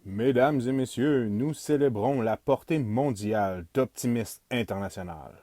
Mesdames et messieurs, nous célébrons la portée mondiale d'Optimist International.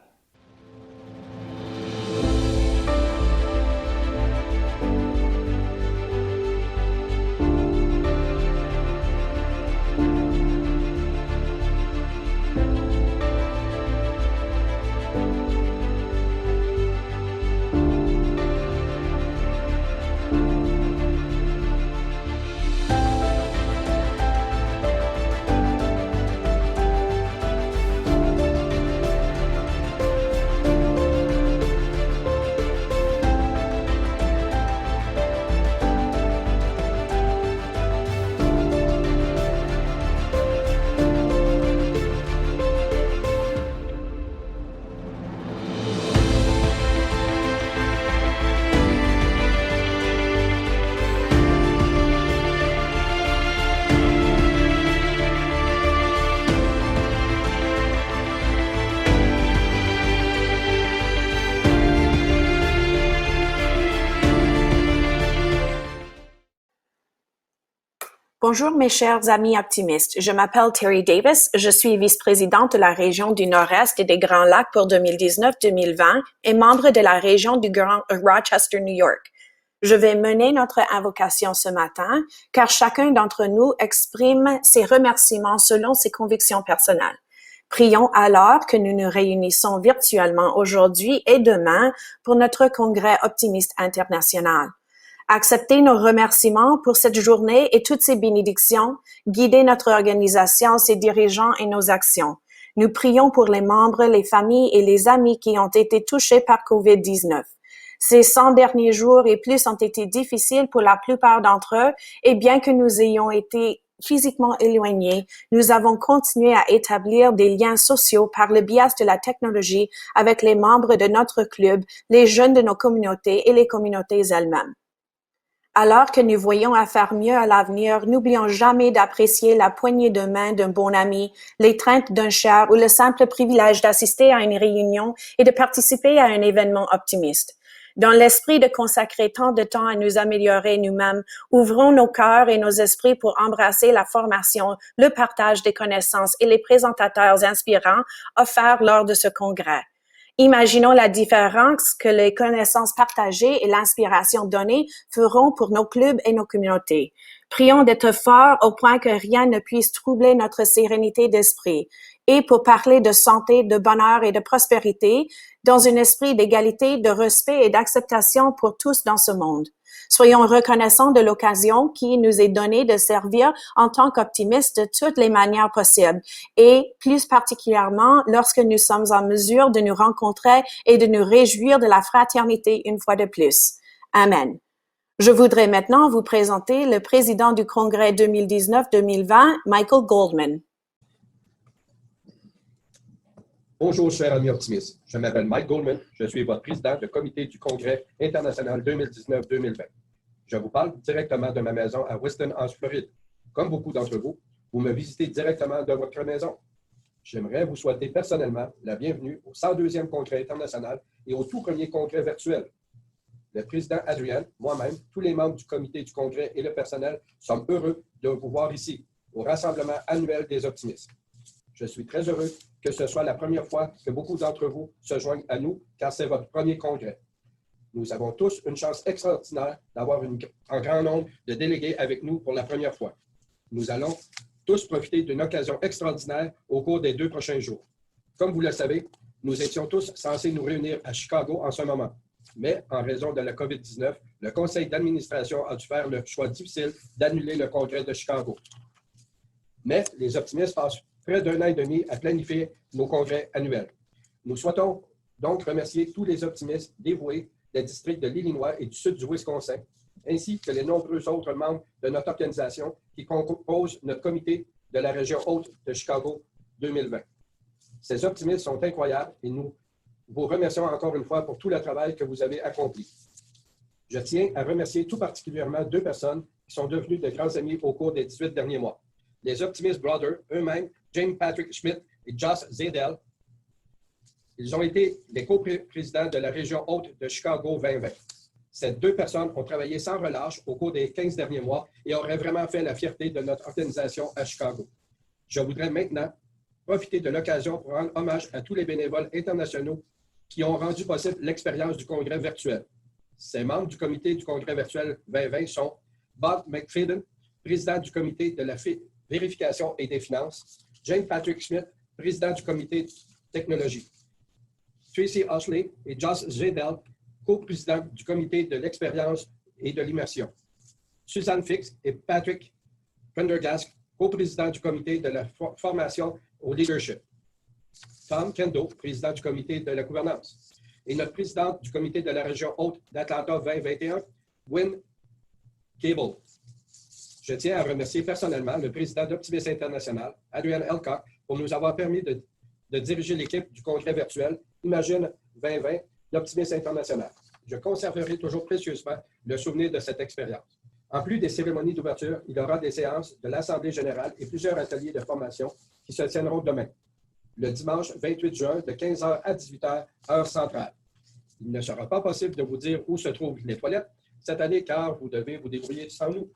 Bonjour mes chers amis optimistes, je m'appelle Terry Davis, je suis vice-présidente de la région du Nord-Est et des Grands Lacs pour 2019-2020 et membre de la région du Grand Rochester, New York. Je vais mener notre invocation ce matin car chacun d'entre nous exprime ses remerciements selon ses convictions personnelles. Prions alors que nous nous réunissons virtuellement aujourd'hui et demain pour notre congrès optimiste international. Acceptez nos remerciements pour cette journée et toutes ses bénédictions. Guidez notre organisation, ses dirigeants et nos actions. Nous prions pour les membres, les familles et les amis qui ont été touchés par COVID-19. Ces 100 derniers jours et plus ont été difficiles pour la plupart d'entre eux et bien que nous ayons été physiquement éloignés, nous avons continué à établir des liens sociaux par le biais de la technologie avec les membres de notre club, les jeunes de nos communautés et les communautés elles-mêmes. Alors que nous voyons à faire mieux à l'avenir, n'oublions jamais d'apprécier la poignée de main d'un bon ami, l'étreinte d'un cher ou le simple privilège d'assister à une réunion et de participer à un événement optimiste. Dans l'esprit de consacrer tant de temps à nous améliorer nous-mêmes, ouvrons nos cœurs et nos esprits pour embrasser la formation, le partage des connaissances et les présentateurs inspirants offerts lors de ce congrès. Imaginons la différence que les connaissances partagées et l'inspiration donnée feront pour nos clubs et nos communautés. Prions d'être forts au point que rien ne puisse troubler notre sérénité d'esprit. Et pour parler de santé, de bonheur et de prospérité, dans un esprit d'égalité, de respect et d'acceptation pour tous dans ce monde. Soyons reconnaissants de l'occasion qui nous est donnée de servir en tant qu'optimistes de toutes les manières possibles et plus particulièrement lorsque nous sommes en mesure de nous rencontrer et de nous réjouir de la fraternité une fois de plus. Amen. Je voudrais maintenant vous présenter le président du congrès 2019-2020, Michael Goldman. Bonjour, chers amis optimistes. Je m'appelle Mike Goldman. Je suis votre président du comité du Congrès international 2019-2020. Je vous parle directement de ma maison à Weston, en Floride. Comme beaucoup d'entre vous, vous me visitez directement de votre maison. J'aimerais vous souhaiter personnellement la bienvenue au 102e Congrès international et au tout premier congrès virtuel. Le président Adrian, moi-même, tous les membres du comité du Congrès et le personnel sommes heureux de vous voir ici, au rassemblement annuel des optimistes. Je suis très heureux que ce soit la première fois que beaucoup d'entre vous se joignent à nous, car c'est votre premier congrès. Nous avons tous une chance extraordinaire d'avoir un grand nombre de délégués avec nous pour la première fois. Nous allons tous profiter d'une occasion extraordinaire au cours des 2 prochains jours. Comme vous le savez, nous étions tous censés nous réunir à Chicago en ce moment. Mais en raison de la COVID-19, le conseil d'administration a dû faire le choix difficile d'annuler le congrès de Chicago. Mais les optimistes passent près d'1 an et demi à planifier nos congrès annuels. Nous souhaitons donc remercier tous les optimistes dévoués des districts de l'Illinois et du sud du Wisconsin, ainsi que les nombreux autres membres de notre organisation qui composent notre comité de la région haute de Chicago 2020. Ces optimistes sont incroyables et nous vous remercions encore une fois pour tout le travail que vous avez accompli. Je tiens à remercier tout particulièrement 2 personnes qui sont devenues de grands amis au cours des 18 derniers mois. Les Optimist Brothers eux-mêmes, James Patrick Schmidt et Josh Zedel, ils ont été les coprésidents de la région haute de Chicago 2020. Ces deux personnes ont travaillé sans relâche au cours des 15 derniers mois et auraient vraiment fait la fierté de notre organisation à Chicago. Je voudrais maintenant profiter de l'occasion pour rendre hommage à tous les bénévoles internationaux qui ont rendu possible l'expérience du congrès virtuel. Ces membres du comité du congrès virtuel 2020 sont Bob McFadden, président du comité de la vérification et des finances, Jane Patrick Schmidt, président du comité technologie, Tracy Ashley et Josh Zedel, co-président du comité de l'expérience et de l'immersion, Suzanne Fix et Patrick Prendergast, co-président du comité de la formation au leadership, Tom Kendo, président du comité de la gouvernance, et notre présidente du comité de la région haute d'Atlanta 2021, Wynne Cable. Je tiens à remercier personnellement le président d'Optimisme International, Adrian Elcock, pour nous avoir permis de diriger l'équipe du congrès virtuel Imagine 2020 d'Optimisme International. Je conserverai toujours précieusement le souvenir de cette expérience. En plus des cérémonies d'ouverture, il y aura des séances de l'Assemblée générale et plusieurs ateliers de formation qui se tiendront demain, le dimanche 28 juin, de 15h à 18h, heure centrale. Il ne sera pas possible de vous dire où se trouvent les toilettes cette année, car vous devez vous débrouiller sans nous.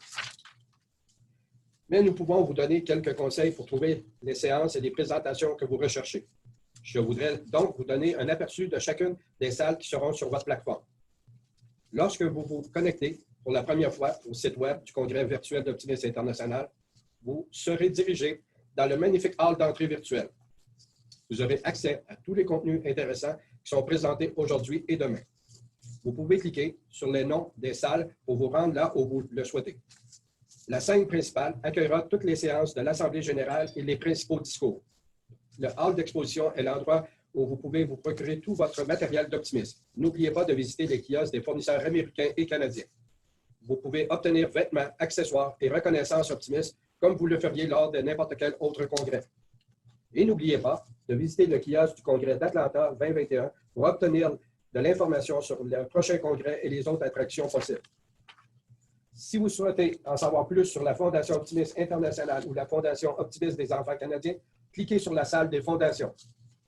Mais nous pouvons vous donner quelques conseils pour trouver les séances et les présentations que vous recherchez. Je voudrais donc vous donner un aperçu de chacune des salles qui seront sur votre plateforme. Lorsque vous vous connectez pour la première fois au site web du Congrès virtuel d'Optimisme International, vous serez dirigé dans le magnifique hall d'entrée virtuelle. Vous aurez accès à tous les contenus intéressants qui sont présentés aujourd'hui et demain. Vous pouvez cliquer sur les noms des salles pour vous rendre là où vous le souhaitez. La scène principale accueillera toutes les séances de l'Assemblée générale et les principaux discours. Le hall d'exposition est l'endroit où vous pouvez vous procurer tout votre matériel d'optimisme. N'oubliez pas de visiter les kiosques des fournisseurs américains et canadiens. Vous pouvez obtenir vêtements, accessoires et reconnaissances optimistes comme vous le feriez lors de n'importe quel autre congrès. Et n'oubliez pas de visiter le kiosque du congrès d'Atlanta 2021 pour obtenir de l'information sur le prochain congrès et les autres attractions possibles. Si vous souhaitez en savoir plus sur la Fondation Optimiste Internationale ou la Fondation Optimiste des enfants canadiens, cliquez sur la salle des fondations.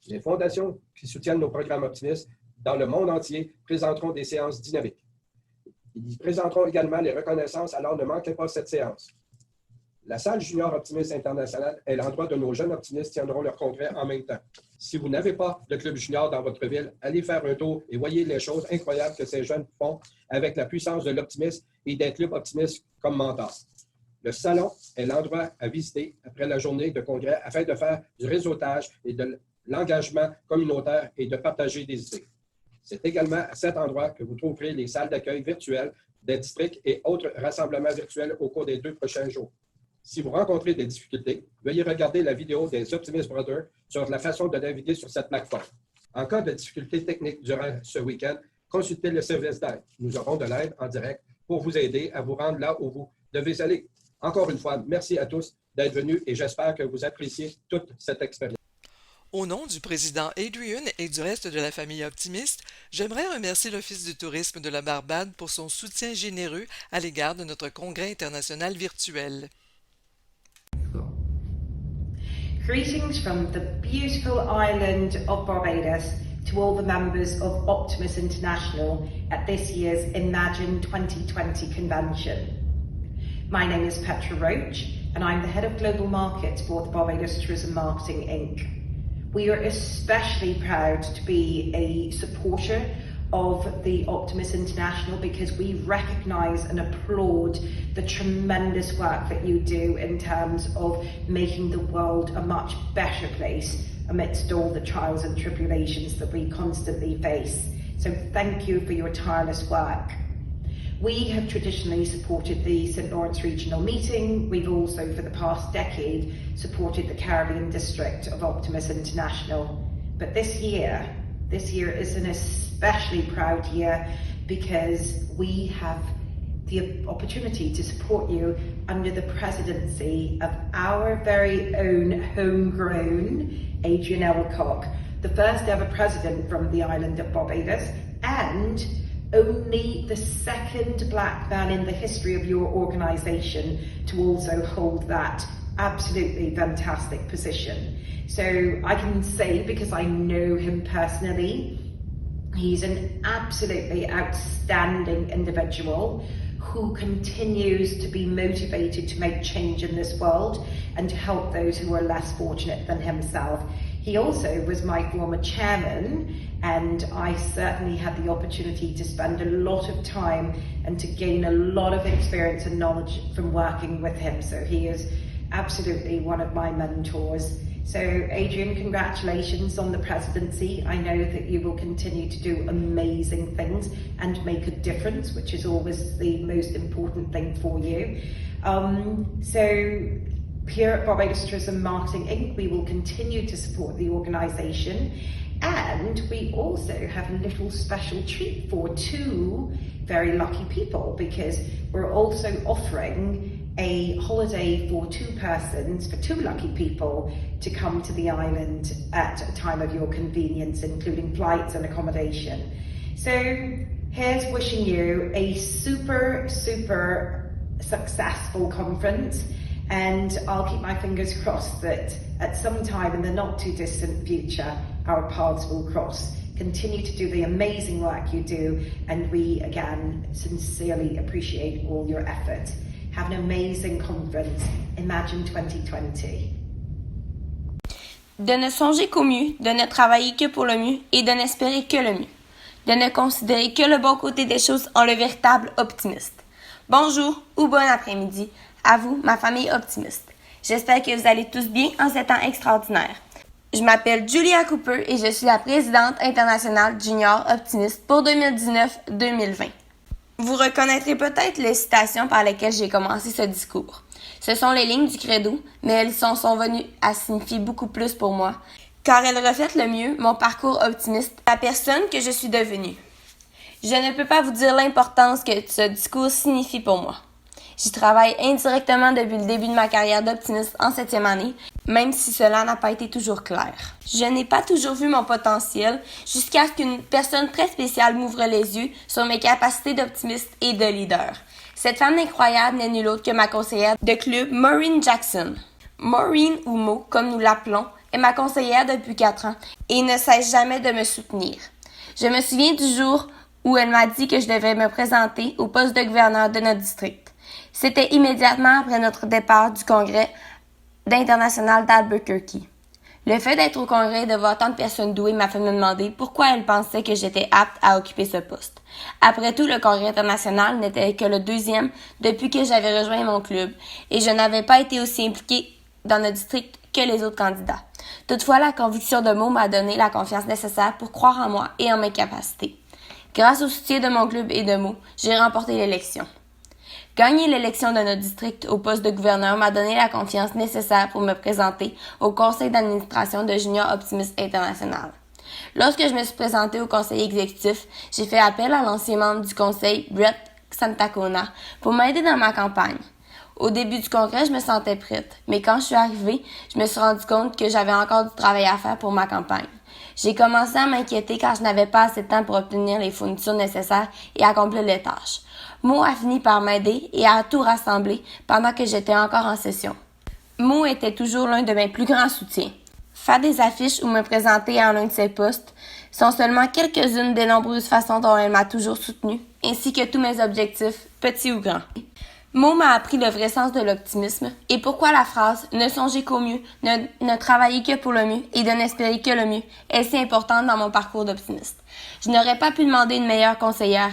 Les fondations qui soutiennent nos programmes optimistes dans le monde entier présenteront des séances dynamiques. Ils présenteront également les reconnaissances, alors ne manquez pas cette séance. La salle Junior Optimiste International est l'endroit où nos jeunes optimistes tiendront leur congrès en même temps. Si vous n'avez pas de club junior dans votre ville, allez faire un tour et voyez les choses incroyables que ces jeunes font avec la puissance de l'optimisme et d'un club optimiste comme mentor. Le salon est l'endroit à visiter après la journée de congrès afin de faire du réseautage et de l'engagement communautaire et de partager des idées. C'est également à cet endroit que vous trouverez les salles d'accueil virtuelles des districts et autres rassemblements virtuels au cours des 2 prochains jours. Si vous rencontrez des difficultés, veuillez regarder la vidéo des Optimist Brothers sur la façon de naviguer sur cette plateforme. En cas de difficultés techniques durant ce week-end, consultez le service d'aide. Nous aurons de l'aide en direct pour vous aider à vous rendre là où vous devez aller. Encore une fois, merci à tous d'être venus et j'espère que vous appréciez toute cette expérience. Au nom du président Adrian et du reste de la famille optimiste, j'aimerais remercier l'Office du tourisme de la Barbade pour son soutien généreux à l'égard de notre congrès international virtuel. Greetings from the beautiful island of Barbados to all the members of Optimus International at this year's Imagine 2020 convention. My name is Petra Roach and I'm the Head of Global Markets for the Barbados Tourism Marketing Inc. We are especially proud to be a supporter of the Optimus International because we recognise and applaud the tremendous work that you do in terms of making the world a much better place amidst all the trials and tribulations that we constantly face. So thank you for your tireless work. We have traditionally supported the St Lawrence Regional Meeting. We've also, for the past decade, supported the Caribbean District of Optimus International. But this year is an especially proud year because we have the opportunity to support you under the presidency of our very own homegrown Adrian Elcock, the first ever president from the island of Barbados and only the second black man in the history of your organisation to also hold that absolutely fantastic position. So I can say, because I know him personally, He's an absolutely outstanding individual who continues to be motivated to make change in this world and to help those who are less fortunate than himself. He also was my former chairman, and I certainly had the opportunity to spend a lot of time and to gain a lot of experience and knowledge from working with him. So he is absolutely one of my mentors. So Adrian, congratulations on the presidency. I know that you will continue to do amazing things and make a difference, which is always the most important thing for you. So here at Barbados Tourism Marketing Inc., we will continue to support the organisation, and we also have a little special treat for two very lucky people, because we're also offering a holiday for two persons, for two lucky people, to come to the island at a time of your convenience, including flights and accommodation. So here's wishing you a super successful conference, and I'll keep my fingers crossed that at some time in the not too distant future our paths will cross. Continue to do the amazing work you do, and we again sincerely appreciate all your effort. Have an amazing conference. Imagine 2020. De ne songer qu'au mieux, de ne travailler que pour le mieux et de n'espérer que le mieux. De ne considérer que le bon côté des choses en le véritable optimiste. Bonjour ou bon après-midi à vous, ma famille optimiste. J'espère que vous allez tous bien en ces temps extraordinaires. Je m'appelle Julia Cooper et je suis la présidente internationale Junior Optimiste pour 2019-2020. Vous reconnaîtrez peut-être les citations par lesquelles j'ai commencé ce discours. Ce sont les lignes du credo, mais elles sont venues à signifier beaucoup plus pour moi, car elles reflètent le mieux mon parcours optimiste, la personne que je suis devenue. Je ne peux pas vous dire l'importance que ce discours signifie pour moi. J'y travaille indirectement depuis le début de ma carrière d'optimiste en 7e année, même si cela n'a pas été toujours clair. Je n'ai pas toujours vu mon potentiel jusqu'à ce qu'une personne très spéciale m'ouvre les yeux sur mes capacités d'optimiste et de leader. Cette femme incroyable n'est nulle autre que ma conseillère de club, Maureen Jackson. Maureen, ou Mo, comme nous l'appelons, est ma conseillère depuis 4 ans et ne cesse jamais de me soutenir. Je me souviens du jour où elle m'a dit que je devais me présenter au poste de gouverneur de notre district. C'était immédiatement après notre départ du congrès d'International d'Albuquerque. Le fait d'être au congrès et de voir tant de personnes douées m'a fait me demander pourquoi elle pensait que j'étais apte à occuper ce poste. Après tout, le congrès international n'était que le 2e depuis que j'avais rejoint mon club et je n'avais pas été aussi impliquée dans notre district que les autres candidats. Toutefois, la conviction de Mo m'a donné la confiance nécessaire pour croire en moi et en mes capacités. Grâce au soutien de mon club et de Mo, j'ai remporté l'élection. Gagner l'élection de notre district au poste de gouverneur m'a donné la confiance nécessaire pour me présenter au conseil d'administration de Junior Optimist International. Lorsque je me suis présentée au conseil exécutif, j'ai fait appel à l'ancien membre du conseil, Brett Santacona, pour m'aider dans ma campagne. Au début du congrès, je me sentais prête, mais quand je suis arrivée, je me suis rendu compte que j'avais encore du travail à faire pour ma campagne. J'ai commencé à m'inquiéter car je n'avais pas assez de temps pour obtenir les fournitures nécessaires et accomplir les tâches. Mo a fini par m'aider et a tout rassemblé pendant que j'étais encore en session. Mo était toujours l'un de mes plus grands soutiens. Faire des affiches ou me présenter à l'un de ses postes sont seulement quelques-unes des nombreuses façons dont elle m'a toujours soutenue, ainsi que tous mes objectifs, petits ou grands. Mo m'a appris le vrai sens de l'optimisme et pourquoi la phrase « ne songez qu'au mieux, ne travaillez que pour le mieux et de n'espérer que le mieux » est si importante dans mon parcours d'optimiste. Je n'aurais pas pu demander une meilleure conseillère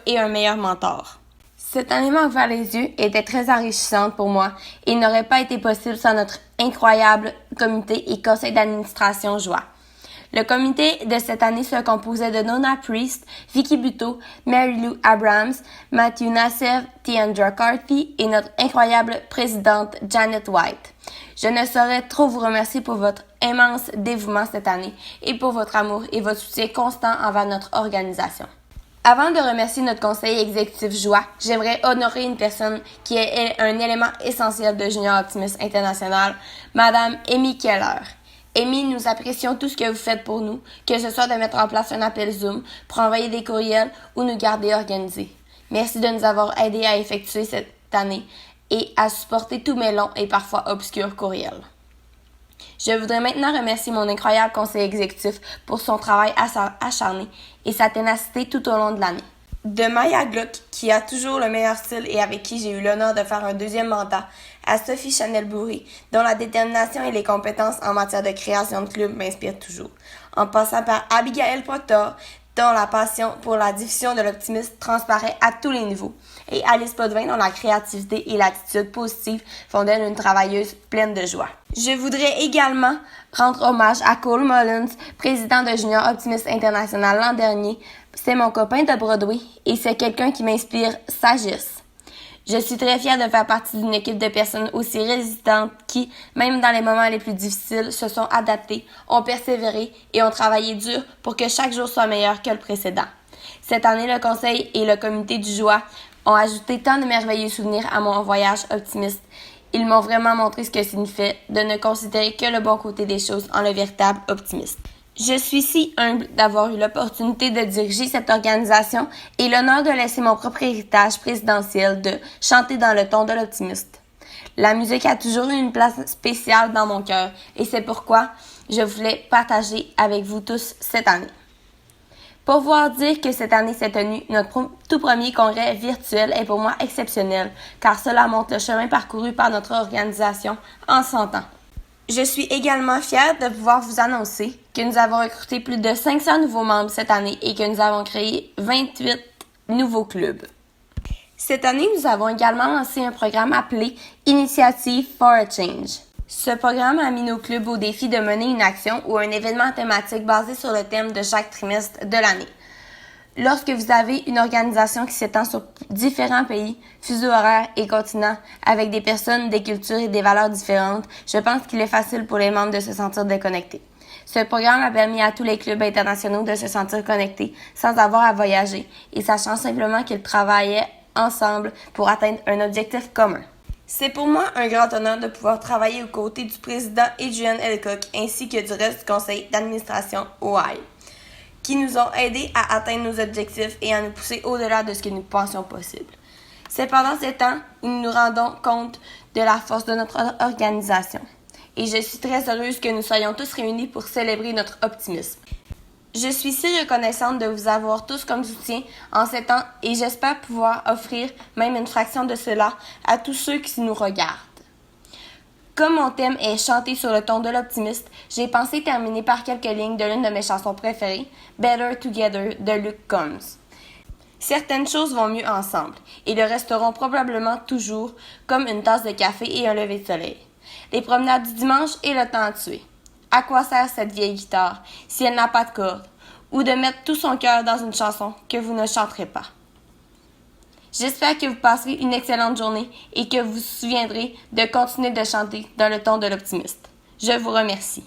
et un meilleur mentor. Cette année m'a ouvert les yeux et était très enrichissante pour moi et n'aurait pas été possible sans notre incroyable comité et conseil d'administration Joie. Le comité de cette année se composait de Nona Priest, Vicky Buteau, Mary Lou Abrams, Matthew Nassif, Tiandra Carthy et notre incroyable présidente Janet White. Je ne saurais trop vous remercier pour votre immense dévouement cette année et pour votre amour et votre soutien constant envers notre organisation. Avant de remercier notre conseil exécutif Joie, j'aimerais honorer une personne qui est un élément essentiel de Junior Optimist International, Madame Amy Keller. Amy, nous apprécions tout ce que vous faites pour nous, que ce soit de mettre en place un appel Zoom, pour envoyer des courriels ou nous garder organisés. Merci de nous avoir aidés à effectuer cette année et à supporter tous mes longs et parfois obscurs courriels. Je voudrais maintenant remercier mon incroyable conseil exécutif pour son travail acharné et sa ténacité tout au long de l'année. De Maya Gluck, qui a toujours le meilleur style et avec qui j'ai eu l'honneur de faire un deuxième mandat, à Sophie Chanel-Bourré, dont la détermination et les compétences en matière de création de club m'inspirent toujours, en passant par Abigail Proctor, dont la passion pour la diffusion de l'optimisme transparaît à tous les niveaux, et Alice Potvin, dont la créativité et l'attitude positive font d'elle une travailleuse pleine de joie. Je voudrais également rendre hommage à Cole Mullins, président de Junior Optimist International l'an dernier. C'est mon copain de Broadway et c'est quelqu'un qui m'inspire sagesse. Je suis très fière de faire partie d'une équipe de personnes aussi résistantes qui, même dans les moments les plus difficiles, se sont adaptées, ont persévéré et ont travaillé dur pour que chaque jour soit meilleur que le précédent. Cette année, le conseil et le comité du joie ont ajouté tant de merveilleux souvenirs à mon voyage optimiste. Ils m'ont vraiment montré ce que signifiait de ne considérer que le bon côté des choses en le véritable optimiste. Je suis si humble d'avoir eu l'opportunité de diriger cette organisation et l'honneur de laisser mon propre héritage présidentiel de chanter dans le ton de l'optimiste. La musique a toujours eu une place spéciale dans mon cœur et c'est pourquoi je voulais partager avec vous tous cette année. Pour pouvoir dire que cette année s'est tenu notre tout premier congrès virtuel est pour moi exceptionnel, car cela montre le chemin parcouru par notre organisation en 100 ans. Je suis également fière de pouvoir vous annoncer que nous avons recruté plus de 500 nouveaux membres cette année et que nous avons créé 28 nouveaux clubs. Cette année, nous avons également lancé un programme appelé Initiative for a Change. Ce programme a mis nos clubs au défi de mener une action ou un événement thématique basé sur le thème de chaque trimestre de l'année. Lorsque vous avez une organisation qui s'étend sur différents pays, fuseaux horaires et continents, avec des personnes, des cultures et des valeurs différentes, je pense qu'il est facile pour les membres de se sentir déconnectés. Ce programme a permis à tous les clubs internationaux de se sentir connectés sans avoir à voyager et sachant simplement qu'ils travaillaient ensemble pour atteindre un objectif commun. C'est pour moi un grand honneur de pouvoir travailler aux côtés du président Adrian Elcock ainsi que du reste du conseil d'administration OI, qui nous ont aidés à atteindre nos objectifs et à nous pousser au-delà de ce que nous pensions possible. C'est pendant ces temps où nous nous rendons compte de la force de notre organisation. Et je suis très heureuse que nous soyons tous réunis pour célébrer notre optimisme. Je suis si reconnaissante de vous avoir tous comme soutien en ces temps et j'espère pouvoir offrir même une fraction de cela à tous ceux qui nous regardent. Comme mon thème est chanter sur le ton de l'optimiste, j'ai pensé terminer par quelques lignes de l'une de mes chansons préférées, Better Together de Luke Combs. Certaines choses vont mieux ensemble et le resteront probablement toujours comme une tasse de café et un lever de soleil. Les promenades du dimanche et le temps à tuer. À quoi sert cette vieille guitare si elle n'a pas de cordes? Ou de mettre tout son cœur dans une chanson que vous ne chanterez pas. J'espère que vous passerez une excellente journée et que vous vous souviendrez de continuer de chanter dans le ton de l'optimiste. Je vous remercie.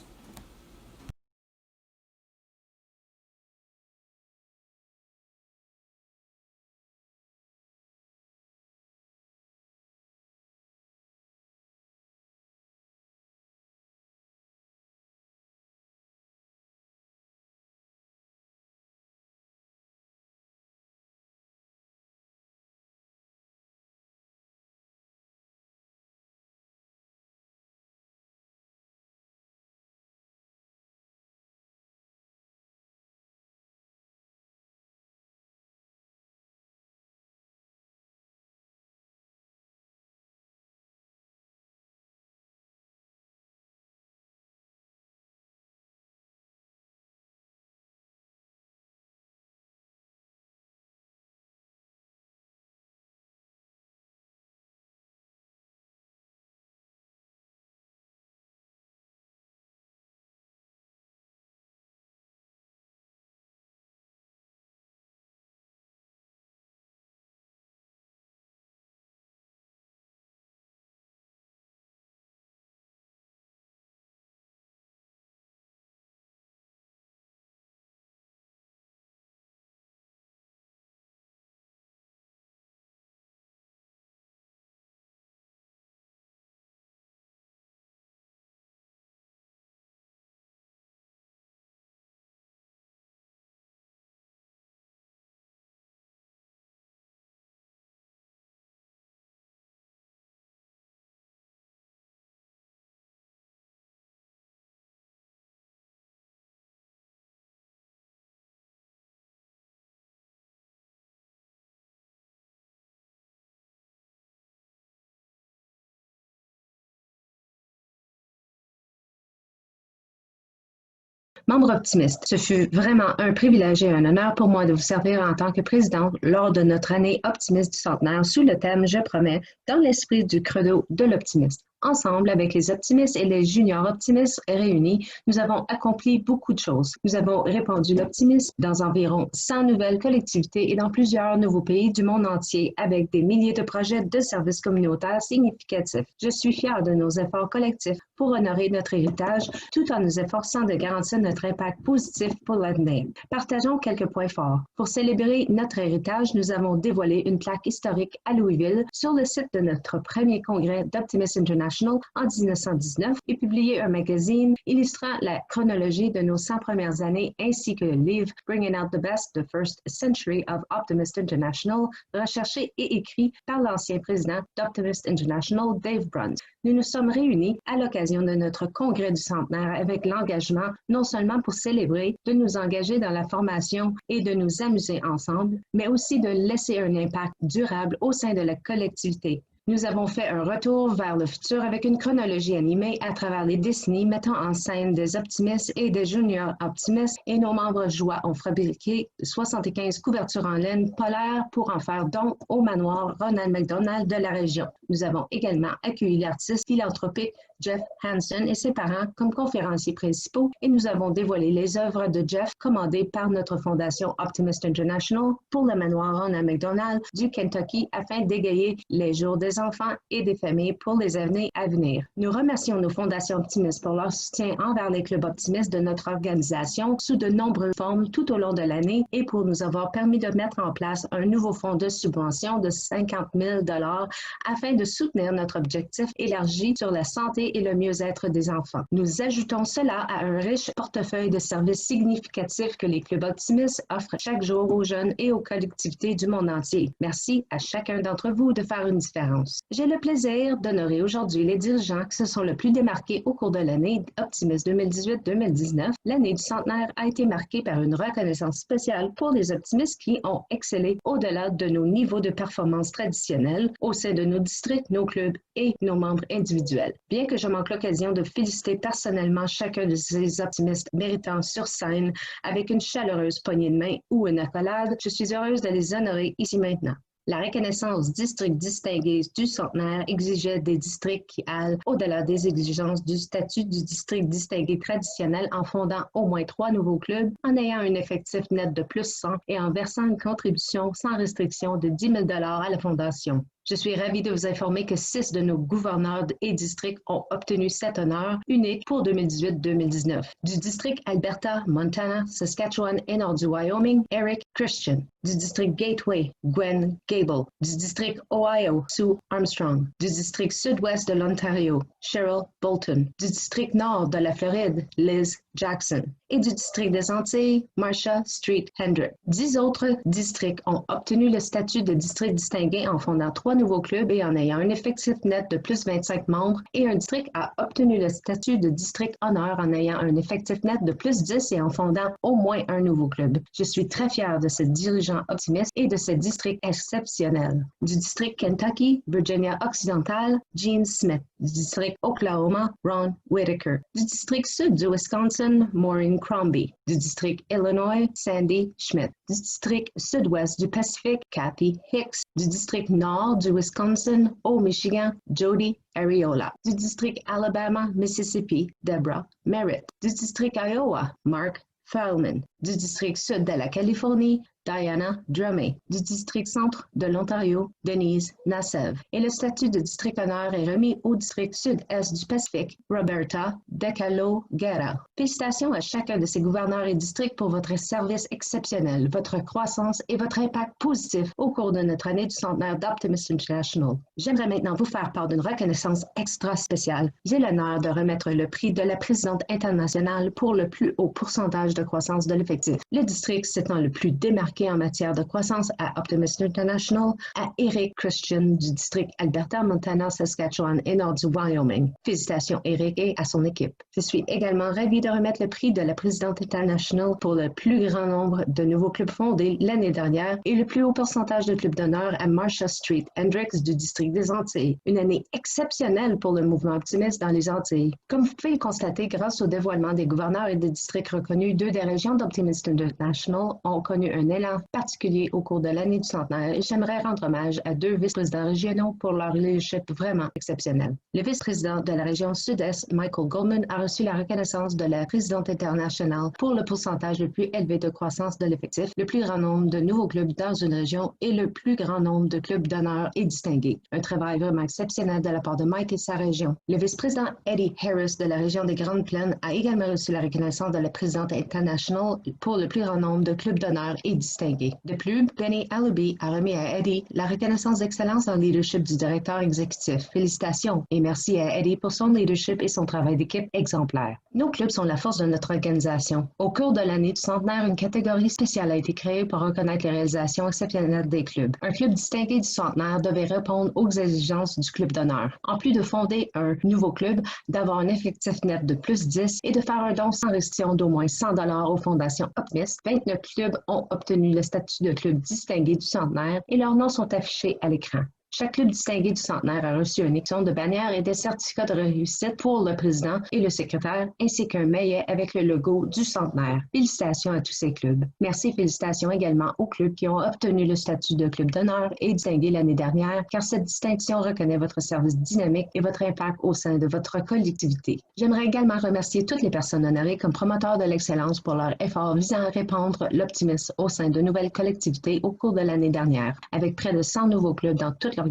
Membres optimistes, ce fut vraiment un privilège et un honneur pour moi de vous servir en tant que présidente lors de notre année optimiste du centenaire sous le thème « Je promets » dans l'esprit du credo de l'optimiste. Ensemble, avec les optimistes et les juniors optimistes réunis, nous avons accompli beaucoup de choses. Nous avons répandu l'optimisme dans environ 100 nouvelles collectivités et dans plusieurs nouveaux pays du monde entier avec des milliers de projets de services communautaires significatifs. Je suis fière de nos efforts collectifs pour honorer notre héritage tout en nous efforçant de garantir notre impact positif pour l'avenir. Partageons quelques points forts. Pour célébrer notre héritage, nous avons dévoilé une plaque historique à Louisville sur le site de notre premier congrès d'Optimist International en 1919 et publié un magazine illustrant la chronologie de nos 100 premières années ainsi que le livre Bringing Out the Best, The First Century of Optimist International, recherché et écrit par l'ancien président d'Optimist International, Dave Bruns. Nous nous sommes réunis à l'occasion de notre congrès du centenaire avec l'engagement non seulement pour célébrer, de nous engager dans la formation et de nous amuser ensemble, mais aussi de laisser un impact durable au sein de la collectivité. Nous avons fait un retour vers le futur avec une chronologie animée à travers les décennies mettant en scène des optimistes et des juniors optimistes et nos membres joie ont fabriqué 75 couvertures en laine polaire pour en faire don au manoir Ronald McDonald de la région. Nous avons également accueilli l'artiste philanthropique Jeff Hansen et ses parents comme conférenciers principaux et nous avons dévoilé les œuvres de Jeff commandées par notre fondation Optimist International pour le manoir Ronald McDonald du Kentucky afin d'égayer les jours des enfants et des familles pour les années à venir. Nous remercions nos fondations optimistes pour leur soutien envers les clubs optimistes de notre organisation sous de nombreuses formes tout au long de l'année et pour nous avoir permis de mettre en place un nouveau fonds de subvention de 50 000 $ afin de soutenir notre objectif élargi sur la santé et le mieux-être des enfants. Nous ajoutons cela à un riche portefeuille de services significatifs que les clubs optimistes offrent chaque jour aux jeunes et aux collectivités du monde entier. Merci à chacun d'entre vous de faire une différence. J'ai le plaisir d'honorer aujourd'hui les dirigeants qui se sont le plus démarqués au cours de l'année Optimist 2018-2019. L'année du centenaire a été marquée par une reconnaissance spéciale pour les optimistes qui ont excellé au-delà de nos niveaux de performance traditionnels au sein de nos districts, nos clubs et nos membres individuels. Bien que je manque l'occasion de féliciter personnellement chacun de ces optimistes méritants sur scène avec une chaleureuse poignée de main ou une accolade, je suis heureuse de les honorer ici maintenant. La reconnaissance district distingué du centenaire exigeait des districts qui allent au-delà des exigences du statut du district distingué traditionnel en fondant au moins 3 nouveaux clubs, en ayant un effectif net de plus 100 et en versant une contribution sans restriction de 10 000 $ à la fondation. Je suis ravie de vous informer que 6 de nos gouverneurs et districts ont obtenu cet honneur unique pour 2018-2019. Du district Alberta, Montana, Saskatchewan et nord du Wyoming, Eric Christian. Du district Gateway, Gwen Gable. Du district Ohio, Sue Armstrong. Du district sud-ouest de l'Ontario, Cheryl Bolton. Du district nord de la Floride, Liz Jackson. Et du district des Antilles, Marsha Street Hendrick. 10 autres districts ont obtenu le statut de district distingué en fondant 3 nouveaux clubs et en ayant un effectif net de plus 25 membres, et un district a obtenu le statut de district honneur en ayant un effectif net de plus 10 et en fondant au moins un nouveau club. Je suis très fière de ce dirigeant optimiste et de ce district exceptionnel. Du district Kentucky, Virginia occidentale, Gene Smith. Du district Oklahoma, Ron Whitaker. Du district sud du Wisconsin, Maureen Crombie. Du district Illinois, Sandy Schmidt. Du district sud-ouest du Pacifique, Kathy Hicks. Du district nord du Wisconsin, au Michigan, Jody Ariola. Du district Alabama, Mississippi, Deborah Merritt. Du district Iowa, Mark Feldman. Du district sud de la Californie, Diana Drumey. Du district centre de l'Ontario, Denise Nasev. Et le statut de district honneur est remis au district sud-est du Pacifique, Roberta Decalo Guerra. Félicitations à chacun de ces gouverneurs et districts pour votre service exceptionnel, votre croissance et votre impact positif au cours de notre année du centenaire d'Optimist International. J'aimerais maintenant vous faire part d'une reconnaissance extra spéciale. J'ai l'honneur de remettre le prix de la présidente internationale pour le plus haut pourcentage de croissance de l'effectif. Le district s'étant le plus démarqué remarqué en matière de croissance à Optimist International, à Eric Christian du district Alberta, Montana, Saskatchewan et nord du Wyoming. Félicitations Eric et à son équipe. Je suis également ravie de remettre le prix de la présidente international pour le plus grand nombre de nouveaux clubs fondés l'année dernière et le plus haut pourcentage de clubs d'honneur à Marcia Street Hendricks du district des Antilles. Une année exceptionnelle pour le mouvement optimiste dans les Antilles. Comme vous pouvez le constater, grâce au dévoilement des gouverneurs et des districts reconnus, 2 des régions d'Optimist International ont connu un élan particulier au cours de l'année du centenaire et j'aimerais rendre hommage à 2 vice-présidents régionaux pour leur leadership vraiment exceptionnel. Le vice-président de la région sud-est, Michael Goldman, a reçu la reconnaissance de la présidente internationale pour le pourcentage le plus élevé de croissance de l'effectif, le plus grand nombre de nouveaux clubs dans une région et le plus grand nombre de clubs d'honneur et distingués. Un travail vraiment exceptionnel de la part de Mike et sa région. Le vice-président Eddie Harris de la région des Grandes Plaines a également reçu la reconnaissance de la présidente internationale pour le plus grand nombre de clubs d'honneur et distingués. De plus, Benny Allaby a remis à Eddie la reconnaissance d'excellence en leadership du directeur exécutif. Félicitations et merci à Eddie pour son leadership et son travail d'équipe exemplaire. Nos clubs sont la force de notre organisation. Au cours de l'année du centenaire, une catégorie spéciale a été créée pour reconnaître les réalisations exceptionnelles des clubs. Un club distingué du centenaire devait répondre aux exigences du club d'honneur. En plus de fonder un nouveau club, d'avoir un effectif net de plus 10 et de faire un don sans restriction d'au moins 100 $ aux fondations Optimist, 29 clubs ont obtenu le statut de club distingué du centenaire et leurs noms sont affichés à l'écran. Chaque club distingué du centenaire a reçu une édition de bannière et des certificats de réussite pour le président et le secrétaire, ainsi qu'un maillet avec le logo du centenaire. Félicitations à tous ces clubs. Merci et félicitations également aux clubs qui ont obtenu le statut de club d'honneur et distingué l'année dernière, car cette distinction reconnaît votre service dynamique et votre impact au sein de votre collectivité. J'aimerais également remercier toutes les personnes honorées comme promoteurs de l'excellence pour leur effort visant à répandre l'optimisme au sein de nouvelles collectivités au cours de l'année dernière. Avec près de 100 nouveaux clubs dans toute l'organisation,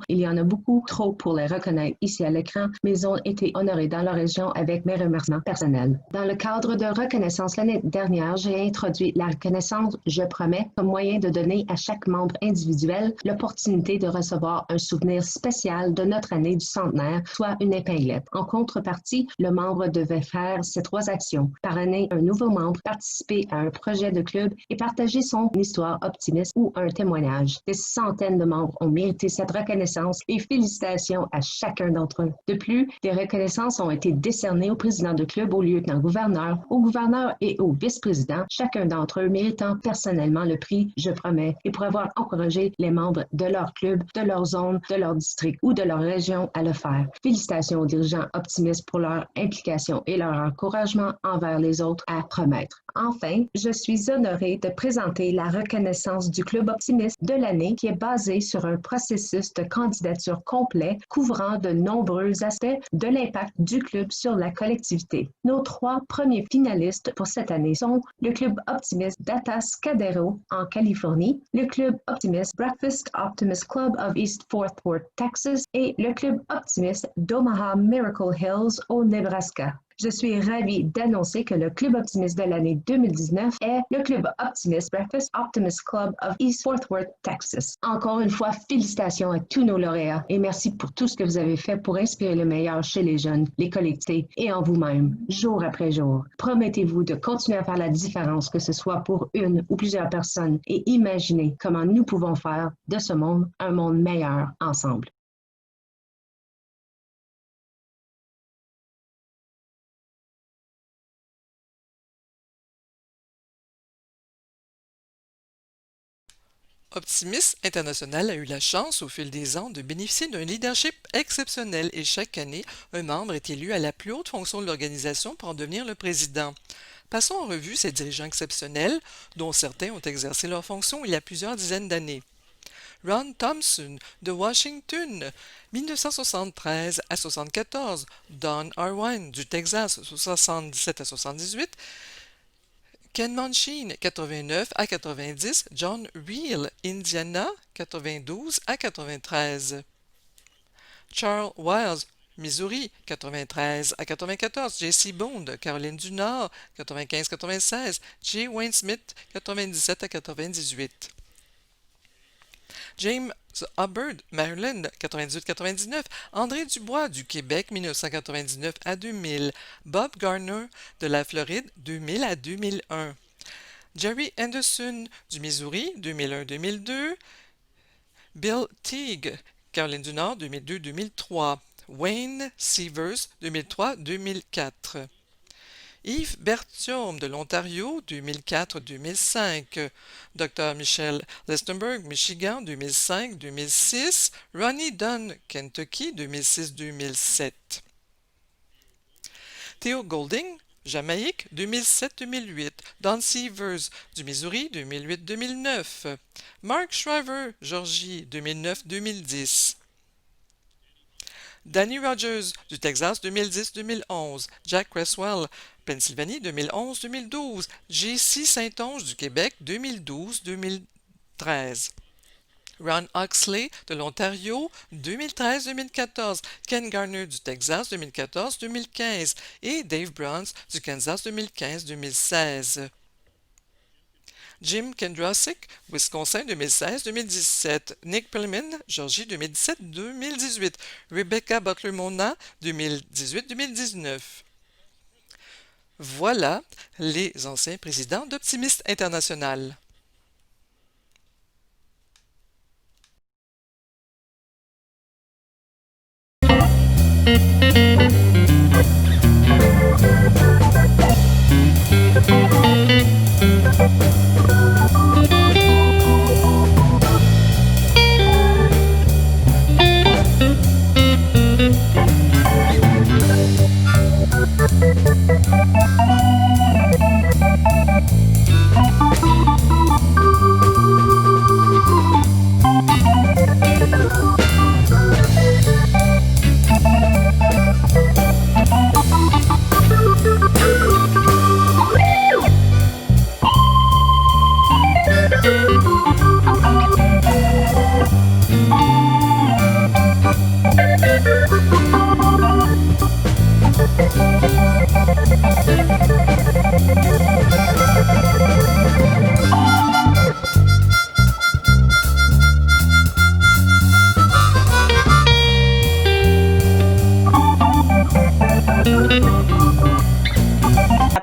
il y en a beaucoup trop pour les reconnaître ici à l'écran, mais ils ont été honorés dans leur région avec mes remerciements personnels. Dans le cadre de reconnaissance l'année dernière, j'ai introduit la reconnaissance Je promets comme moyen de donner à chaque membre individuel l'opportunité de recevoir un souvenir spécial de notre année du centenaire, soit une épinglette. En contrepartie, le membre devait faire ces 3 actions. Parrainer un nouveau membre, participer à un projet de club et partager son histoire optimiste ou un témoignage. Des centaines de membres ont mérité cette reconnaissance et félicitations à chacun d'entre eux. De plus, des reconnaissances ont été décernées au président de club, au lieutenant-gouverneur, au gouverneur et au vice-président, chacun d'entre eux méritant personnellement le prix Je promets et pour avoir encouragé les membres de leur club, de leur zone, de leur district ou de leur région à le faire. Félicitations aux dirigeants optimistes pour leur implication et leur encouragement envers les autres à promettre. Enfin, je suis honorée de présenter la reconnaissance du Club optimiste de l'année qui est basée sur un processus de candidature complet couvrant de nombreux aspects de l'impact du club sur la collectivité. Nos 3 premiers finalistes pour cette année sont le Club optimiste d'Atascadero en Californie, le Club optimiste Breakfast Optimist Club of East Fort Worth, Texas et le Club optimiste d'Omaha Miracle Hills au Nebraska. Je suis ravie d'annoncer que le Club optimiste de l'année 2019 est le Club optimiste Breakfast Optimist Club of East Fort Worth, Texas. Encore une fois, félicitations à tous nos lauréats et merci pour tout ce que vous avez fait pour inspirer le meilleur chez les jeunes, les collectivités et en vous-même, jour après jour. Promettez-vous de continuer à faire la différence, que ce soit pour une ou plusieurs personnes, et imaginez comment nous pouvons faire de ce monde un monde meilleur ensemble. Optimist International a eu la chance au fil des ans de bénéficier d'un leadership exceptionnel et chaque année, un membre est élu à la plus haute fonction de l'organisation pour en devenir le président. Passons en revue ces dirigeants exceptionnels, dont certains ont exercé leurs fonctions il y a plusieurs dizaines d'années. Ron Thompson de Washington, 1973 à 74, Don Arwine du Texas, 77 à 78, Ken Manchin, 89 à 90, John Reel, Indiana, 92 à 93. Charles Wiles, Missouri, 93 à 94. J.C. Bond, Caroline du Nord, 95-96. J. Wayne Smith, 97 à 98. James Hubbard, Maryland, 98-99. André Dubois, du Québec, 1999 à 2000. Bob Garner, de la Floride, 2000 à 2001. Jerry Anderson du Missouri 2001-2002, Bill Teague, Caroline du Nord 2002-2003, Wayne Sievers 2003-2004. Yves Bertium de l'Ontario 2004-2005, Dr. Michelle Lestenberg, Michigan 2005-2006, Ronnie Dunn, Kentucky 2006-2007. Theo Golding, Jamaïque 2007-2008, Don Sievers du Missouri 2008-2009, Mark Shriver, Georgie 2009-2010. Danny Rogers du Texas 2010-2011, Jack Cresswell, Pennsylvanie 2011-2012, J.C. Saint-Onge du Québec 2012-2013. Ron Oxley de l'Ontario 2013-2014, Ken Garner du Texas 2014-2015 et Dave Bruns du Kansas 2015-2016. Jim Kendrosik, Wisconsin 2016-2017, Nick Perlman, Georgie 2017-2018, Rebecca Butler-Mona 2018-2019. Voilà les anciens présidents d'Optimiste International.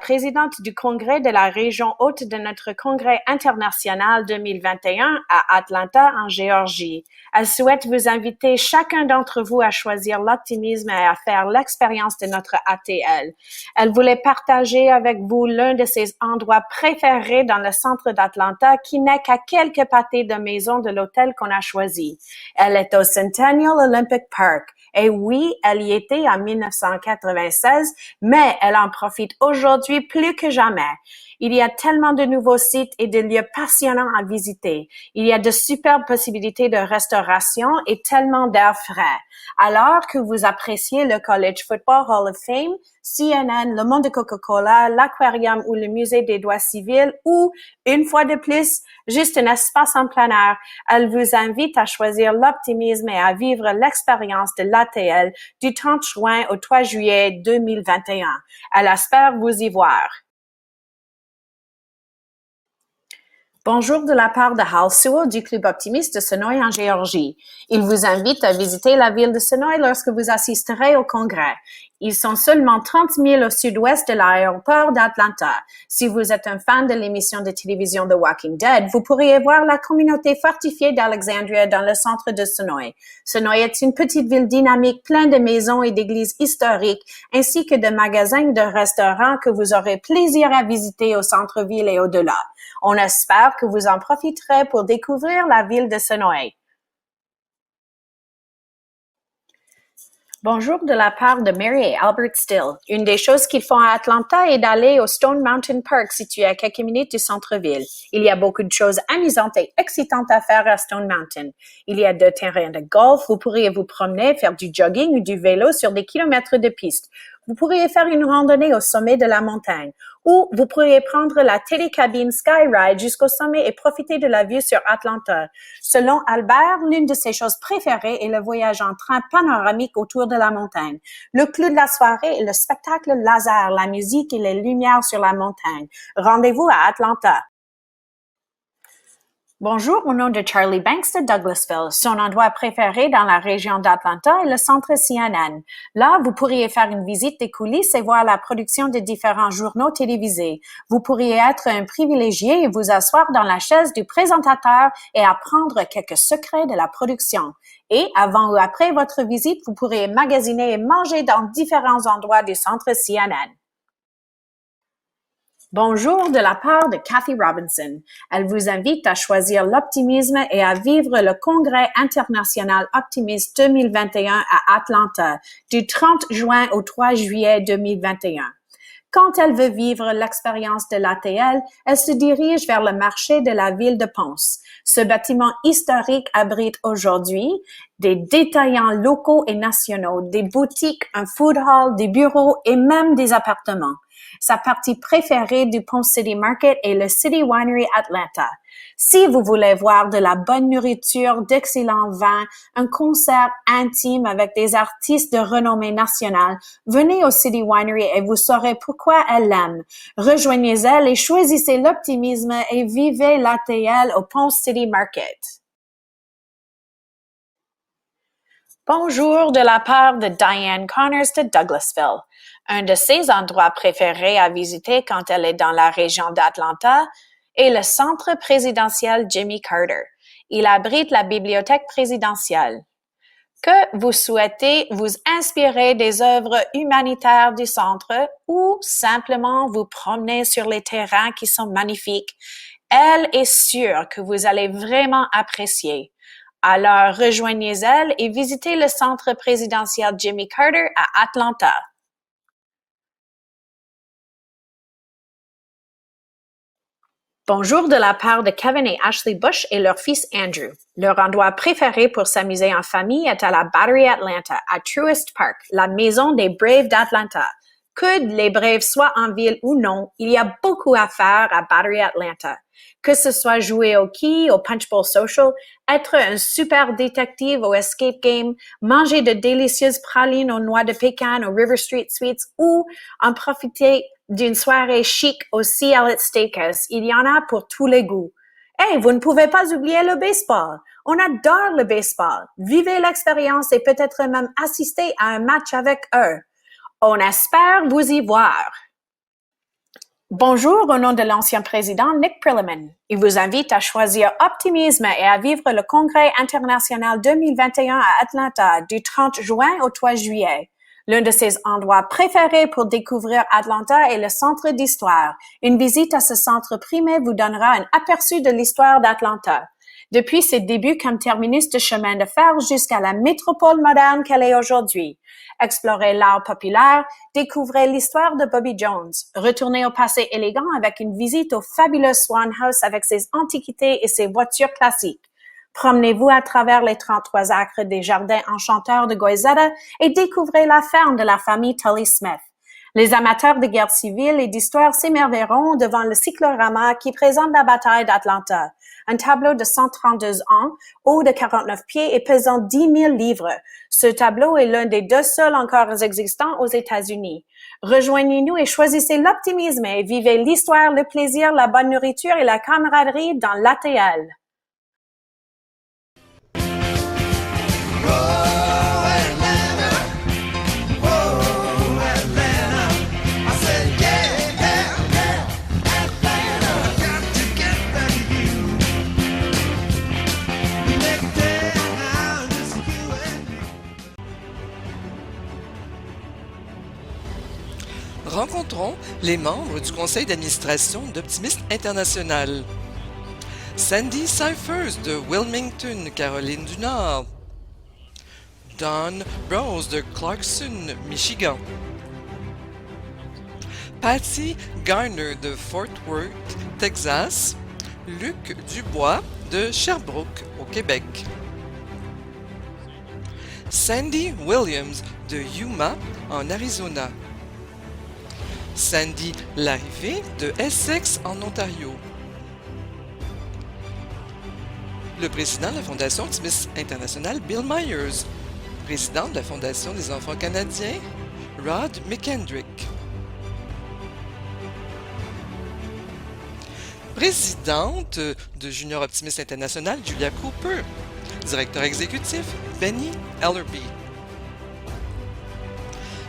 Présidente du Congrès de la région haute de notre Congrès international 2021 à Atlanta, en Géorgie. Elle souhaite vous inviter chacun d'entre vous à choisir l'optimisme et à faire l'expérience de notre ATL. Elle voulait partager avec vous l'un de ses endroits préférés dans le centre d'Atlanta qui n'est qu'à quelques pâtés de maison de l'hôtel qu'on a choisi. Elle est au Centennial Olympic Park. Et oui, elle y était en 1996, mais elle en profite aujourd'hui plus que jamais. Il y a tellement de nouveaux sites et de lieux passionnants à visiter. Il y a de superbes possibilités de restauration et tellement d'air frais. Alors que vous appréciez le College Football Hall of Fame, CNN, le monde de Coca-Cola, l'aquarium ou le musée des droits civils ou, une fois de plus, juste un espace en plein air, elle vous invite à choisir l'optimisme et à vivre l'expérience de l'ATL du 30 juin au 3 juillet 2021. Elle espère vous y voir. Bonjour de la part de Hal Sewell du Club Optimiste de Senoia en Géorgie. Il vous invite à visiter la ville de Senoia lorsque vous assisterez au congrès. Ils sont seulement 30 000 au sud-ouest de l'aéroport d'Atlanta. Si vous êtes un fan de l'émission de télévision The Walking Dead, vous pourriez voir la communauté fortifiée d'Alexandria dans le centre de Senoia. Senoia est une petite ville dynamique pleine de maisons et d'églises historiques, ainsi que de magasins et de restaurants que vous aurez plaisir à visiter au centre-ville et au-delà. On espère que vous en profiterez pour découvrir la ville de Senoia. Bonjour de la part de Mary et Albert Still. Une des choses qu'ils font à Atlanta est d'aller au Stone Mountain Park situé à quelques minutes du centre-ville. Il y a beaucoup de choses amusantes et excitantes à faire à Stone Mountain. Il y a 2 terrains de golf, vous pourriez vous promener, faire du jogging ou du vélo sur des kilomètres de piste. Vous pourriez faire une randonnée au sommet de la montagne. Ou vous pourriez prendre la télécabine Skyride jusqu'au sommet et profiter de la vue sur Atlanta. Selon Albert, l'une de ses choses préférées est le voyage en train panoramique autour de la montagne. Le clou de la soirée est le spectacle laser, la musique et les lumières sur la montagne. Rendez-vous à Atlanta. Bonjour, au nom de Charlie Banks de Douglasville. Son endroit préféré dans la région d'Atlanta est le centre CNN. Là, vous pourriez faire une visite des coulisses et voir la production de différents journaux télévisés. Vous pourriez être un privilégié et vous asseoir dans la chaise du présentateur et apprendre quelques secrets de la production. Et avant ou après votre visite, vous pourrez magasiner et manger dans différents endroits du centre CNN. Bonjour de la part de Kathy Robinson. Elle vous invite à choisir l'optimisme et à vivre le Congrès international optimiste 2021 à Atlanta du 30 juin au 3 juillet 2021. Quand elle veut vivre l'expérience de l'ATL, elle se dirige vers le marché de la ville de Ponce. Ce bâtiment historique abrite aujourd'hui des détaillants locaux et nationaux, des boutiques, un food hall, des bureaux et même des appartements. Sa partie préférée du Ponce City Market est le City Winery Atlanta. Si vous voulez voir de la bonne nourriture, d'excellents vins, un concert intime avec des artistes de renommée nationale, venez au City Winery et vous saurez pourquoi elle l'aime. Rejoignez-elle et choisissez l'optimisme et vivez l'ATL au Ponce City Market. Bonjour de la part de Diane Connors de Douglasville. Un de ses endroits préférés à visiter quand elle est dans la région d'Atlanta est le centre présidentiel Jimmy Carter. Il abrite la bibliothèque présidentielle. Que vous souhaitez vous inspirer des œuvres humanitaires du centre ou simplement vous promener sur les terrains qui sont magnifiques, elle est sûre que vous allez vraiment apprécier. Alors, rejoignez-elle et visitez le centre présidentiel Jimmy Carter à Atlanta. Bonjour de la part de Kevin et Ashley Bush et leur fils Andrew. Leur endroit préféré pour s'amuser en famille est à la Battery Atlanta, à Truist Park, la maison des Braves d'Atlanta. Que les Braves soient en ville ou non, il y a beaucoup à faire à Battery Atlanta. Que ce soit jouer au quai, au Punch Bowl Social, être un super détective au Escape Game, manger de délicieuses pralines aux noix de pécan au River Street Sweets ou en profiter d'une soirée chic au Sea Islet Steakhouse. Il y en a pour tous les goûts. Hey, vous ne pouvez pas oublier le baseball. On adore le baseball. Vivez l'expérience et peut-être même assister à un match avec eux. On espère vous y voir. Bonjour au nom de l'ancien président Nick Perliman. Il vous invite à choisir optimisme et à vivre le Congrès international 2021 à Atlanta du 30 juin au 3 juillet. L'un de ses endroits préférés pour découvrir Atlanta est le centre d'histoire. Une visite à ce centre primaire vous donnera un aperçu de l'histoire d'Atlanta. Depuis ses débuts comme terminus de chemin de fer jusqu'à la métropole moderne qu'elle est aujourd'hui. Explorez l'art populaire, découvrez l'histoire de Bobby Jones, retournez au passé élégant avec une visite au fabuleux Swan House avec ses antiquités et ses voitures classiques. Promenez-vous à travers les 33 acres des jardins enchanteurs de Goizueta et découvrez la ferme de la famille Tully Smith. Les amateurs de guerre civile et d'histoire s'émerveilleront devant le cyclorama qui présente la bataille d'Atlanta. Un tableau de 132 ans, haut de 49 pieds et pesant 10 000 livres. Ce tableau est l'un des 2 seuls encore existants aux États-Unis. Rejoignez-nous et choisissez l'optimisme et vivez l'histoire, le plaisir, la bonne nourriture et la camaraderie dans l'ATL. Rencontrons les membres du conseil d'administration d'Optimiste International. Sandy Cyphers de Wilmington, Caroline du Nord. Don Rose de Clarkson, Michigan. Patty Garner de Fort Worth, Texas. Luc Dubois de Sherbrooke, au Québec. Sandy Williams de Yuma, en Arizona. Sandy Larrivée de Essex, en Ontario. Le président de la Fondation Optimiste International, Bill Myers. Président de la Fondation des enfants canadiens, Rod McKendrick. Présidente de Junior Optimist International, Julia Cooper. Directeur exécutif, Benny Ellerby.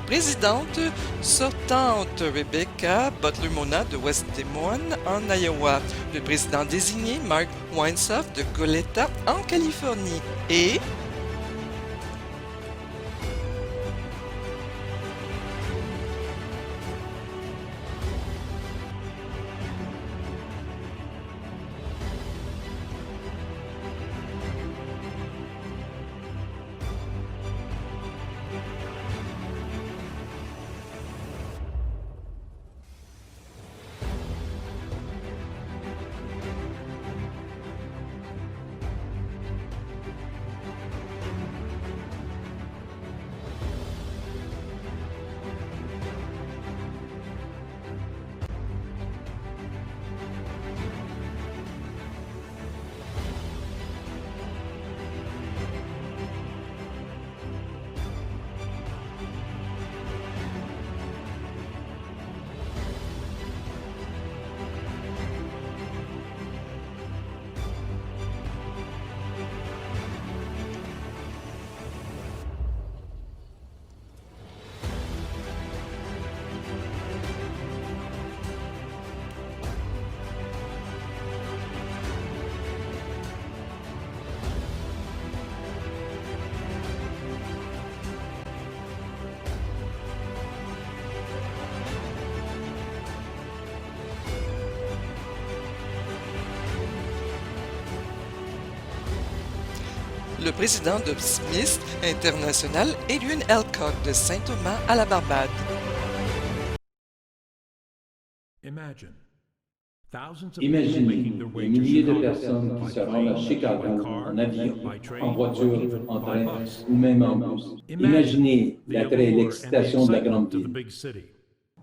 Présidente sortante, Rebecca Butler-Mona de West Des Moines en Iowa. Le président désigné, Mark Winesoft de Goleta en Californie. Et le président d'Optimist International, Adrian Elcock de Saint-Thomas à la Barbade. Imaginez des milliers de personnes qui se rendent à Chicago en avion, en voiture, en train ou même en bus. Imaginez l'attrait et l'excitation de la grande ville.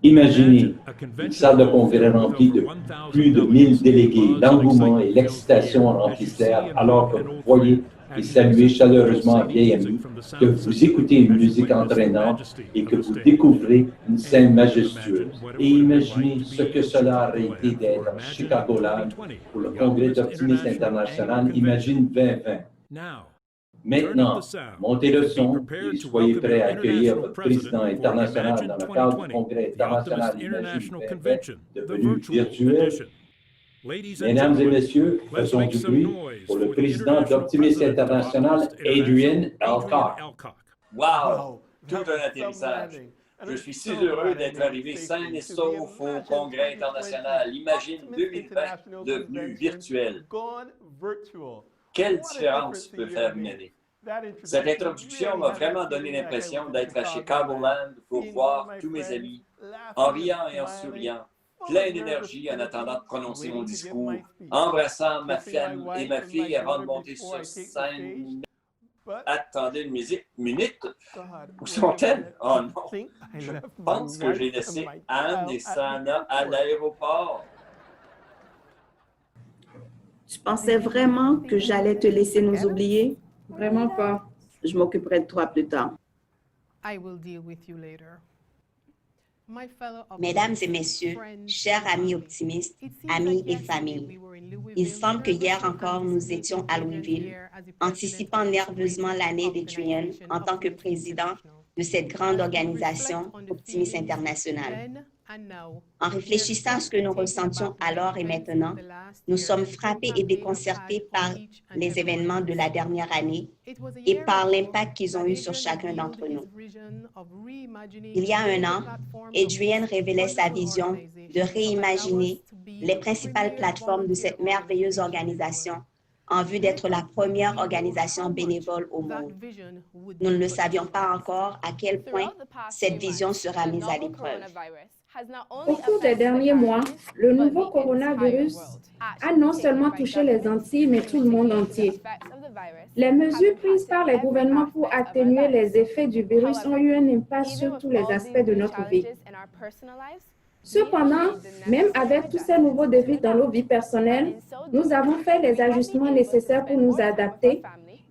Imaginez une salle de congrès remplie de plus de 1000 délégués. L'engouement et l'excitation remplissent l'air alors que vous voyez et saluez chaleureusement un vieil ami, que vous écoutez une musique entraînante et que vous découvrez une scène majestueuse. Et imaginez ce que cela aurait été d'être à Chicagoland pour le Congrès d'Optimist International. Imagine 2020. Maintenant, montez le son et soyez prêts à accueillir votre président international dans le cadre du Congrès international Imagine 2020 devenu virtuel. Mesdames et messieurs, faisons du bruit pour le président d'Optimist International, Adrian Elcock. Wow! Tout un atterrissage. Je suis si heureux d'être arrivé sain et sauf au Congrès international Imagine 2020 devenu virtuel. Quelle différence peut faire une année? Cette introduction m'a vraiment donné l'impression d'être à Chicagoland pour voir tous mes amis, en riant et en souriant, plein d'énergie en attendant de prononcer mon discours, embrassant ma femme et ma fille avant de monter sur scène. Attendez une minute. Où sont-elles? Oh non, je pense que j'ai laissé Anne et Sana à l'aéroport. Tu pensais vraiment que j'allais te laisser nous oublier? Vraiment pas. Je m'occuperai de toi plus tard. Mesdames et messieurs, chers amis optimistes, amis et familles, il semble que hier encore nous étions à Louisville, anticipant nerveusement l'année d'Adrian en tant que président de cette grande organisation, Optimist International. En réfléchissant à ce que nous ressentions alors et maintenant, nous sommes frappés et déconcertés par les événements de la dernière année et par l'impact qu'ils ont eu sur chacun d'entre nous. Il y a un an, Adrian révélait sa vision de réimaginer les principales plateformes de cette merveilleuse organisation en vue d'être la première organisation bénévole au monde. Nous ne le savions pas encore à quel point cette vision sera mise à l'épreuve. Au cours des derniers mois, le nouveau coronavirus a non seulement touché les Antilles, mais tout le monde entier. Les mesures prises par les gouvernements pour atténuer les effets du virus ont eu un impact sur tous les aspects de notre vie. Cependant, même avec tous ces nouveaux défis dans nos vies personnelles, nous avons fait les ajustements nécessaires pour nous adapter.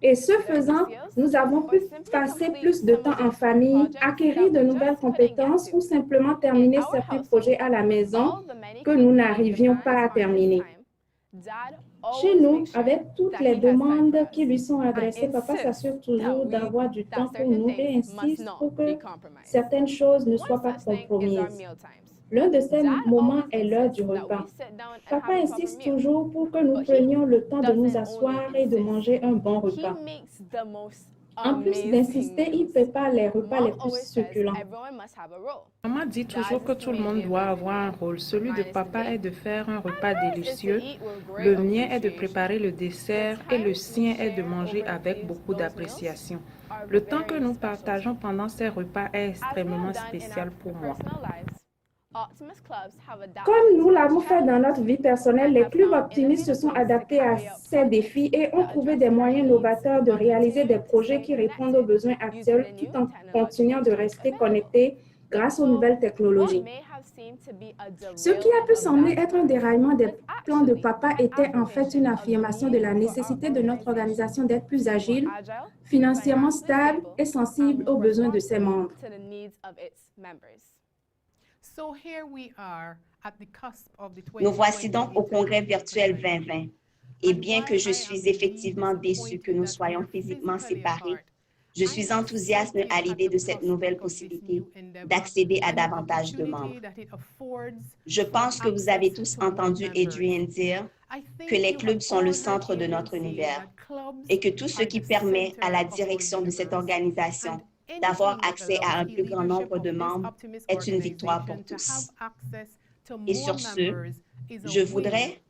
Et ce faisant, nous avons pu passer plus de temps en famille, acquérir de nouvelles compétences ou simplement terminer certains projets à la maison que nous n'arrivions pas à terminer. Chez nous, avec toutes les demandes qui lui sont adressées, papa s'assure toujours d'avoir du temps pour nous et insiste pour que certaines choses ne soient pas compromises. L'un de ces moments est l'heure du repas. Papa insiste toujours pour que nous prenions le temps de nous asseoir et de manger un bon repas. En plus d'insister, il prépare les repas les plus succulents. Maman dit toujours que tout le monde doit avoir un rôle. Celui de papa est de faire un repas délicieux, le mien est de préparer le dessert et le sien est de manger avec beaucoup d'appréciation. Le temps que nous partageons pendant ces repas est extrêmement spécial pour moi. Comme nous l'avons fait dans notre vie personnelle, les clubs optimistes se sont adaptés à ces défis et ont trouvé des moyens novateurs de réaliser des projets qui répondent aux besoins actuels tout en continuant de rester connectés grâce aux nouvelles technologies. Ce qui a pu sembler être un déraillement des plans de papa était en fait une affirmation de la nécessité de notre organisation d'être plus agile, financièrement stable et sensible aux besoins de ses membres. Nous voici donc au Congrès virtuel 2020. Et bien que je suis effectivement déçue que nous soyons physiquement séparés, je suis enthousiaste à l'idée de cette nouvelle possibilité d'accéder à davantage de membres. Je pense que vous avez tous entendu Adrienne dire que les clubs sont le centre de notre univers et que tout ce qui permet à la direction de cette organisation d'avoir accès à un plus grand nombre de membres est une victoire pour tous. Et sur ce, je voudrais,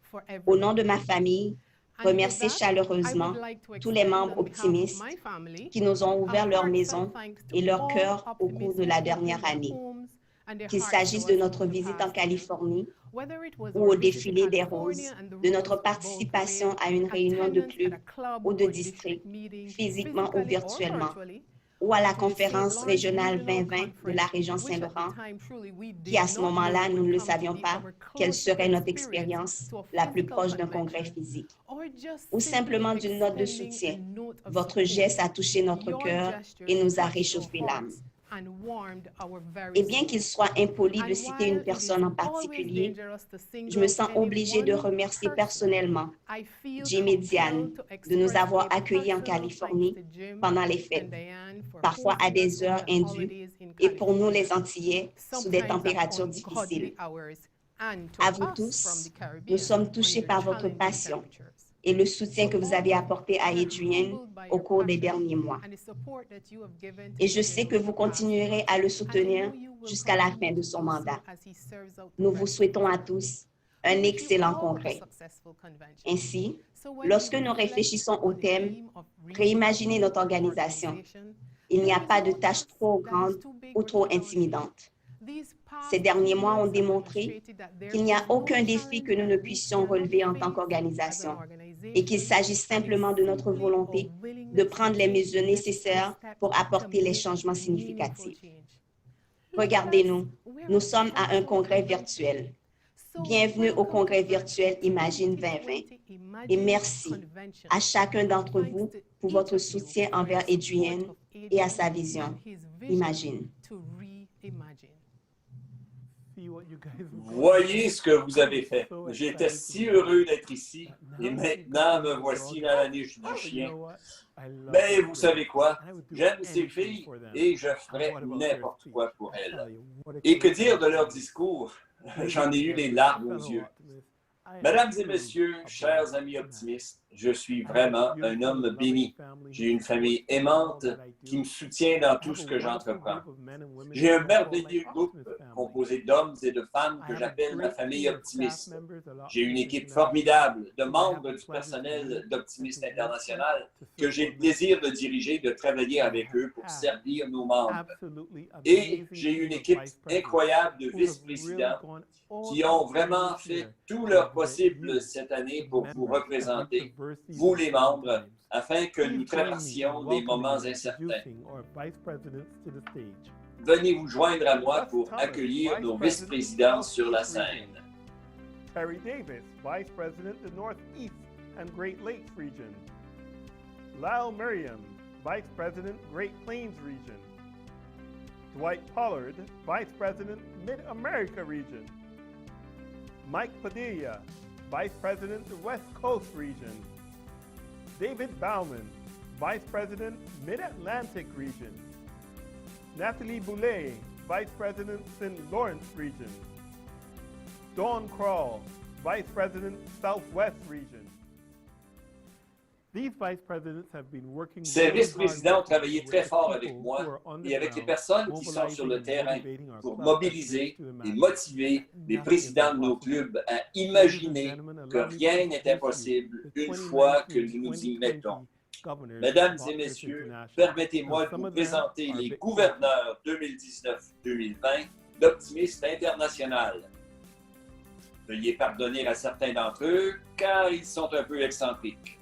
au nom de ma famille, remercier chaleureusement tous les membres optimistes qui nous ont ouvert leur maison et leur cœur au cours de la dernière année. Qu'il s'agisse de notre visite en Californie ou au défilé des roses, de notre participation à une réunion de club ou de district, physiquement ou virtuellement, ou à la conférence régionale 2020 de la région Saint-Laurent, qui à ce moment-là, nous ne le savions pas, quelle serait notre expérience la plus proche d'un congrès physique, ou simplement d'une note de soutien. Votre geste a touché notre cœur et nous a réchauffé l'âme. Et bien qu'il soit impoli de citer une personne en particulier, je me sens obligée de remercier personnellement Jim et Diane de nous avoir accueillis en Californie pendant les fêtes, parfois à des heures indues, et pour nous les Antillais, sous des températures difficiles. À vous tous, nous sommes touchés par votre passion et le soutien que vous avez apporté à Adrienne au cours des derniers mois. Et je sais que vous continuerez à le soutenir jusqu'à la fin de son mandat. Nous vous souhaitons à tous un excellent congrès. Ainsi, lorsque nous réfléchissons au thème « Réimaginer notre organisation », il n'y a pas de tâche trop grande ou trop intimidante. Ces derniers mois ont démontré qu'il n'y a aucun défi que nous ne puissions relever en tant qu'organisation et qu'il s'agit simplement de notre volonté de prendre les mesures nécessaires pour apporter les changements significatifs. Regardez-nous, nous sommes à un congrès virtuel. Bienvenue au congrès virtuel Imagine 2020 et merci à chacun d'entre vous pour votre soutien envers Adrienne et à sa vision. Imagine. Voyez ce que vous avez fait. J'étais si heureux d'être ici et maintenant me voici dans la niche du chien. Mais vous savez quoi? J'aime ces filles et je ferai n'importe quoi pour elles. Et que dire de leur discours? J'en ai eu les larmes aux yeux. Mesdames et messieurs, chers amis optimistes, je suis vraiment un homme béni. J'ai une famille aimante qui me soutient dans tout ce que j'entreprends. J'ai un merveilleux groupe composé d'hommes et de femmes que j'appelle ma famille optimiste. J'ai une équipe formidable de membres du personnel d'Optimiste International que j'ai le plaisir de diriger, de travailler avec eux pour servir nos membres. Et j'ai une équipe incroyable de vice-présidents qui ont vraiment fait tout leur possible cette année pour vous représenter, vous les membres, afin que nous traversions des moments incertains. Venez vous joindre à moi pour accueillir nos vice-présidents sur la scène. Terry Davis, Vice President of the Northeast and Great Lakes Region. Lyle Merriam, Vice President, Great Plains Region. Dwight Pollard, Vice President, Mid-America Region. Mike Padilla, Vice President, the West Coast Region. David Bauman, Vice President, Mid-Atlantic Region. Nathalie Boulay, Vice President, St. Lawrence Region. Dawn Krall, Vice President, Southwest Region. These vice presidents have been working Ces vice-présidents ont travaillé très fort avec moi et avec les personnes qui sont sur le terrain pour mobiliser et motiver les présidents de nos clubs à imaginer que rien n'est impossible une fois que nous nous y mettons. Mesdames et messieurs, permettez-moi de vous présenter les gouverneurs 2019-2020 d'Optimiste International. Veuillez pardonner à certains d'entre eux, car ils sont un peu excentriques.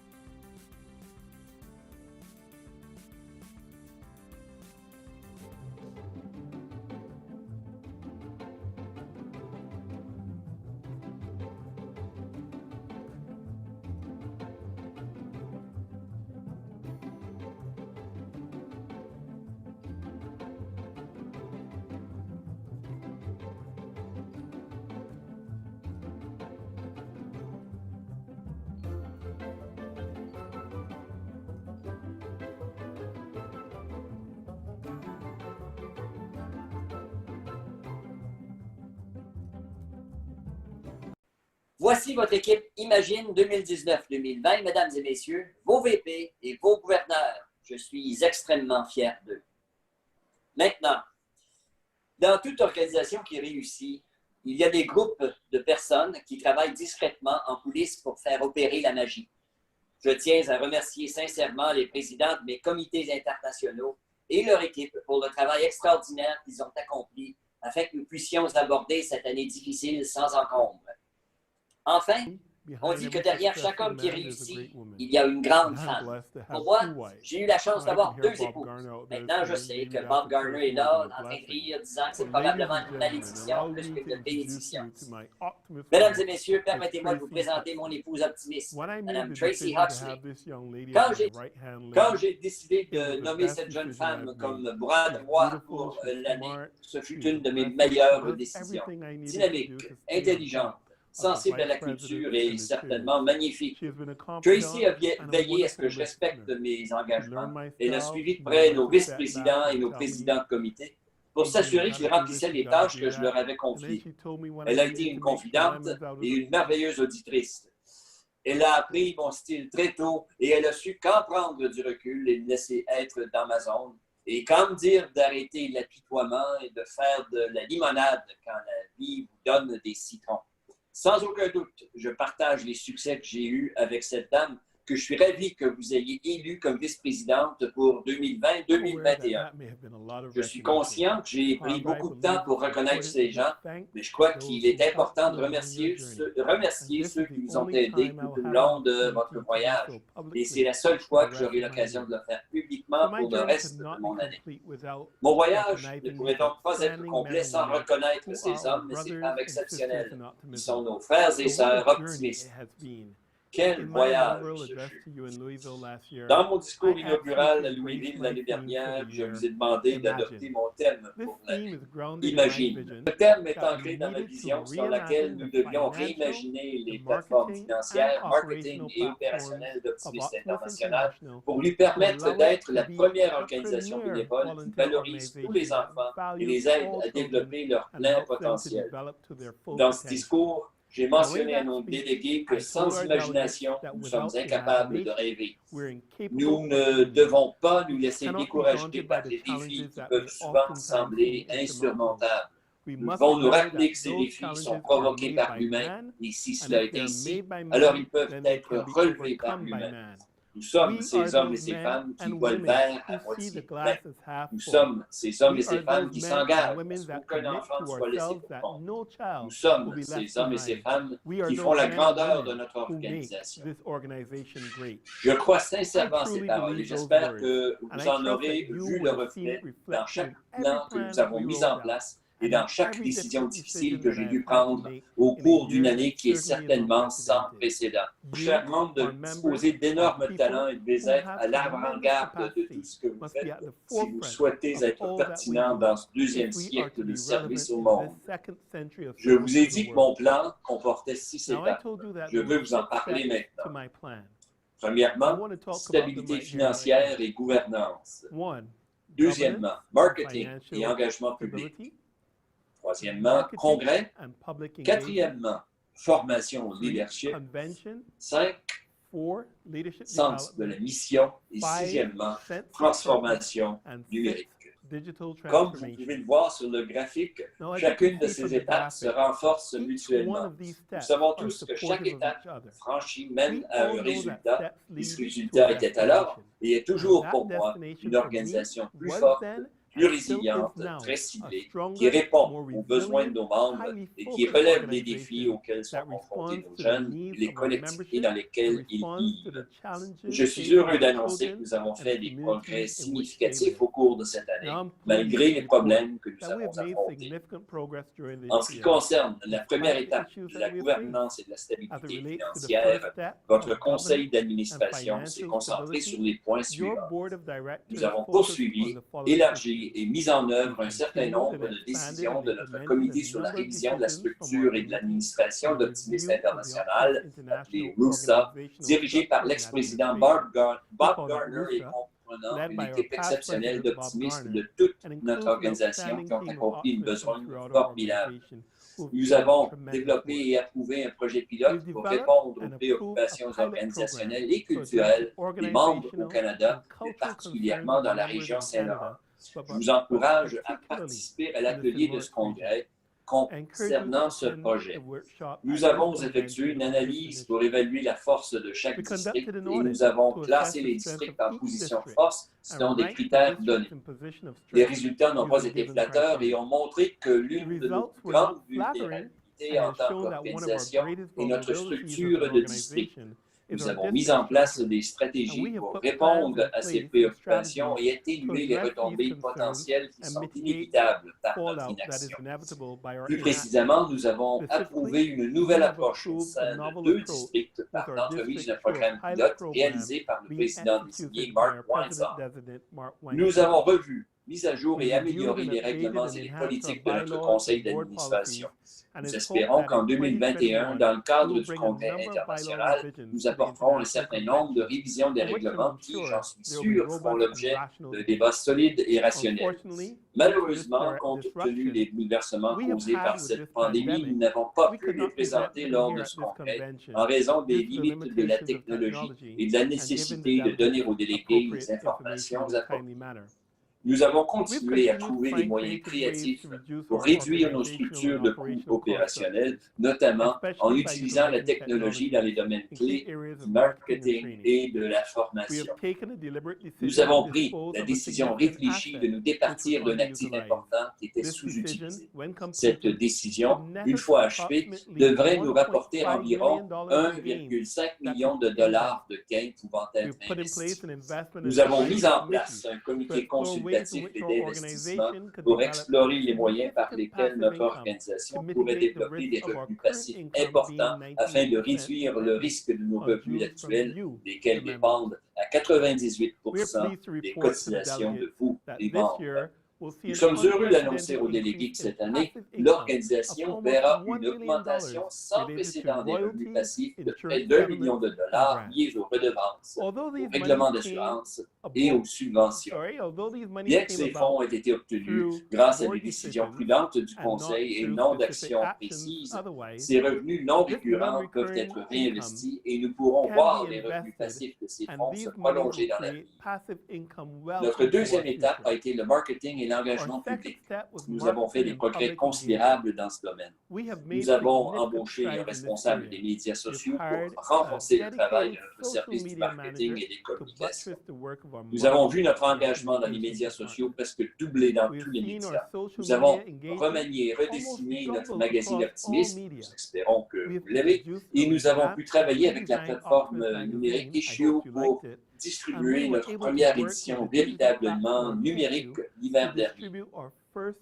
Voici votre équipe Imagine 2019-2020, mesdames et messieurs, vos VP et vos gouverneurs. Je suis extrêmement fier d'eux. Maintenant, dans toute organisation qui réussit, il y a des groupes de personnes qui travaillent discrètement en coulisses pour faire opérer la magie. Je tiens à remercier sincèrement les présidents de mes comités internationaux et leur équipe pour le travail extraordinaire qu'ils ont accompli afin que nous puissions aborder cette année difficile sans encombre. Enfin, on dit que derrière chaque homme qui réussit, il y a une grande femme. Pour moi, j'ai eu la chance d'avoir 2 épouses. Maintenant, je sais que Bob Garner est là, en train de rire, disant que c'est probablement une malédiction plus qu'une bénédiction. Mesdames et messieurs, permettez-moi de vous présenter mon épouse optimiste, Mme Tracy Huxley. Quand j'ai décidé de nommer cette jeune femme comme bras droit pour l'année, ce fut une de mes meilleures décisions. Dynamique, intelligente, sensible à la culture et certainement magnifique. Tracy a veillé à ce que je respecte mes engagements. Elle a suivi de près nos vice-présidents et nos présidents de comité pour s'assurer qu'ils remplissaient les tâches que je leur avais confiées. Elle a été une confidente et une merveilleuse auditrice. Elle a appris mon style très tôt et elle a su quand prendre du recul et me laisser être dans ma zone et quand me dire d'arrêter l'apitoiement et de faire de la limonade quand la vie vous donne des citrons. Sans aucun doute, je partage les succès que j'ai eus avec cette dame que je suis ravi que vous ayez élue comme vice-présidente pour 2020-2021. Je suis conscient que j'ai pris beaucoup de temps pour reconnaître ces gens, mais je crois qu'il est important de remercier ceux qui vous ont aidés tout au long de votre voyage. Et c'est la seule fois que j'aurai l'occasion de le faire publiquement pour le reste de mon année. Mon voyage ne pourrait donc pas être complet sans reconnaître ces hommes et ces femmes exceptionnels qui sont nos frères et sœurs optimistes. Quel voyage ce fut! Dans mon discours inaugural à Louisville l'année dernière, je vous ai demandé d'adopter mon thème pour l'année. Imagine. Le thème est ancré dans ma vision selon laquelle nous devions réimaginer les plateformes financières, marketing et opérationnelles d'Optimiste International pour lui permettre d'être la première organisation bénévole qui valorise tous les enfants et les aide à développer leur plein potentiel. Dans ce discours, j'ai mentionné à nos délégués que sans imagination, nous sommes incapables de rêver. Nous ne devons pas nous laisser décourager par les défis qui peuvent souvent sembler insurmontables. Nous devons nous rappeler que ces défis sont provoqués par l'humain, et si cela est ainsi, alors ils peuvent être relevés par l'humain. Nous sommes ces hommes et ces femmes qui voient le verre à moitié plein. Nous sommes ces hommes et ces femmes qui s'engagent pour qu'aucun enfant ne soit laissé pour compte. Nous sommes ces hommes et ces femmes qui font la grandeur de notre organisation. Je crois sincèrement ces paroles et j'espère que vous en aurez vu le reflet dans chaque plan que nous avons mis en place et dans chaque décision difficile que j'ai dû prendre au cours d'une année qui est certainement sans précédent. Chers membres, de disposer d'énormes talents et de être à l'avant-garde de tout ce que vous faites si vous souhaitez être pertinent dans ce deuxième siècle de service au monde. Je vous ai dit que mon plan comportait 6 étapes. Je veux vous en parler maintenant. Premièrement, stabilité financière et gouvernance. Deuxièmement, marketing et engagement public. Troisièmement, congrès. Quatrièmement, formation au leadership. 5, sens de la mission. Et sixièmement, transformation numérique. Comme vous pouvez le voir sur le graphique, chacune de ces étapes se renforce mutuellement. Nous savons tous que chaque étape franchie mène à un résultat, et ce résultat était alors et est toujours pour moi une organisation plus forte, plus résiliente, très ciblée, qui répond aux besoins de nos membres et qui relève les défis auxquels sont confrontés nos jeunes et les collectivités dans lesquelles ils vivent. Je suis heureux d'annoncer que nous avons fait des progrès significatifs au cours de cette année, malgré les problèmes que nous avons affrontés. En ce qui concerne la première étape de la gouvernance et de la stabilité financière, votre conseil d'administration s'est concentré sur les points suivants. Nous avons poursuivi, élargi et mis en œuvre un certain nombre de décisions de notre comité sur la révision de la structure et de l'administration d'Optimist International, appelé RUSA, dirigé par l'ex-président Bob Gardner et comprenant une équipe exceptionnelle d'optimistes de toute notre organisation qui ont accompli une besogne formidable. Nous avons développé et approuvé un projet pilote pour répondre aux préoccupations organisationnelles et culturelles des membres au Canada, et particulièrement dans la région Saint-Laurent. Je vous encourage à participer à l'atelier de ce congrès concernant ce projet. Nous avons effectué une analyse pour évaluer la force de chaque district et nous avons classé les districts en position force selon des critères donnés. Les résultats n'ont pas été flatteurs et ont montré que l'une de nos plus grandes vulnérabilités en tant qu'organisation est notre structure de district. Nous avons mis en place des stratégies pour répondre à ces préoccupations et atténuer les retombées potentielles qui sont inévitables par notre inaction. Plus précisément, nous avons approuvé une nouvelle approche au sein de 2 districts par l'entremise d'un programme pilote réalisé par le président désigné Mark Weinsaw. Nous avons revu, mis à jour et amélioré les règlements et les politiques de notre conseil d'administration. Nous espérons qu'en 2021, dans le cadre du congrès international, nous apporterons un certain nombre de révisions des règlements qui, j'en suis sûr, feront l'objet de débats solides et rationnels. Malheureusement, compte tenu des bouleversements causés par cette pandémie, nous n'avons pas pu les présenter lors de ce congrès en raison des limites de la technologie et de la nécessité de donner aux délégués les informations appropriées. Nous avons continué à trouver des moyens créatifs pour réduire nos structures de coûts opérationnels, notamment en utilisant la technologie dans les domaines clés du marketing et de la formation. Nous avons pris la décision réfléchie de nous départir d'un actif important qui était sous-utilisé. Cette décision, une fois achevée, devrait nous rapporter environ 1,5 million de dollars de gains pouvant être investis. Nous avons mis en place un comité consultatif et d'investissement pour explorer les moyens par lesquels notre organisation pourrait développer des revenus passifs importants afin de réduire le risque de nos revenus actuels, desquels dépendent à 98% des cotisations de vous, les membres. Nous sommes heureux d'annoncer aux délégués que cette année, l'organisation verra une augmentation sans précédent des revenus passifs de près d'1 million de dollars liés aux redevances, aux règlements d'assurance et aux subventions. Bien que ces fonds aient été obtenus grâce à des décisions prudentes du Conseil et non d'actions précises, ces revenus non récurrents peuvent être réinvestis et nous pourrons voir les revenus passifs de ces fonds se prolonger dans l'avenir. Notre deuxième étape a été le marketing et l'engagement public. Nous avons fait des progrès considérables dans ce domaine. Nous avons embauché un responsable des médias sociaux pour renforcer le travail de notre service du marketing et des communications. Nous avons vu notre engagement dans les médias sociaux presque doubler dans tous les médias. Nous avons remanié et redessiné notre magazine Optimist, nous espérons que vous l'avez, et nous avons pu travailler avec la plateforme numérique Issue pour distribuer notre première édition véritablement numérique l'hiver dernier.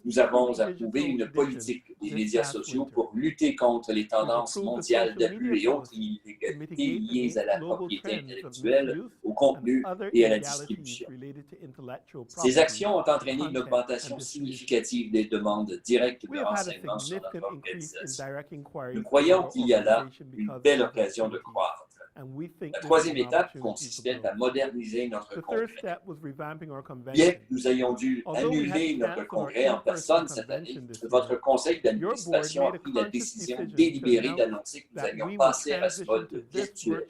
Nous avons approuvé une politique des médias sociaux pour lutter contre les tendances mondiales d'abus et autres inégalités liées à la propriété intellectuelle, au contenu et à la distribution. Ces actions ont entraîné une augmentation significative des demandes directes de renseignements sur notre organisation. Nous croyons qu'il y a là une belle occasion de croître. La troisième étape consistait à moderniser notre congrès. Bien que nous ayons dû annuler notre congrès en personne cette année, votre conseil d'administration a pris la décision délibérée d'annoncer que nous allions passer à ce mode virtuel.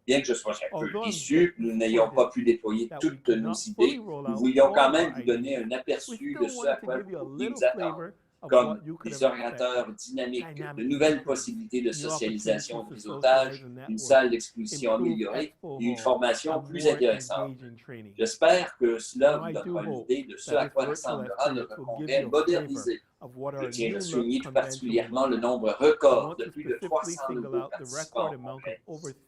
Bien que je sois un peu déçu que nous n'ayons pas pu déployer toutes nos idées, nous voulions quand même vous donner un aperçu de ce à quoi vous pourriez vous attendre, comme des orateurs dynamiques, de nouvelles possibilités de socialisation et de réseautage, une salle d'exposition améliorée et une formation plus intéressante. J'espère que cela vous donnera une idée de ce à quoi ressemblera notre congrès modernisé. Je tiens à souligner tout particulièrement le nombre record de plus de 300 nouveaux participants au congrès.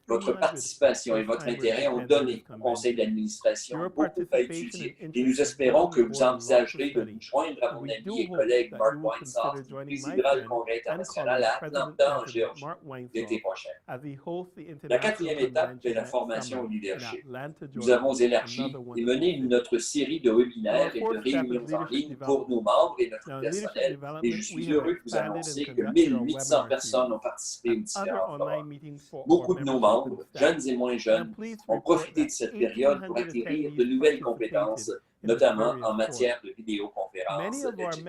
Votre participation et votre intérêt ont donné au conseil d'administration beaucoup à étudier et nous espérons que vous envisagerez de vous joindre à mon ami et collègue Mark Weinsoft, qui présidera le congrès international à Atlanta, en Géorgie, l'été prochain. La quatrième étape est la formation au leadership. Nous avons élargi et mené notre série de webinaires et de réunions en ligne pour nos membres et notre personnel. Et je suis heureux de vous annoncer que 1800 personnes ont participé aux différents forums. Beaucoup de nos membres, jeunes et moins jeunes, ont profité de cette période pour acquérir de nouvelles compétences, notamment en matière de vidéoconférence, etc.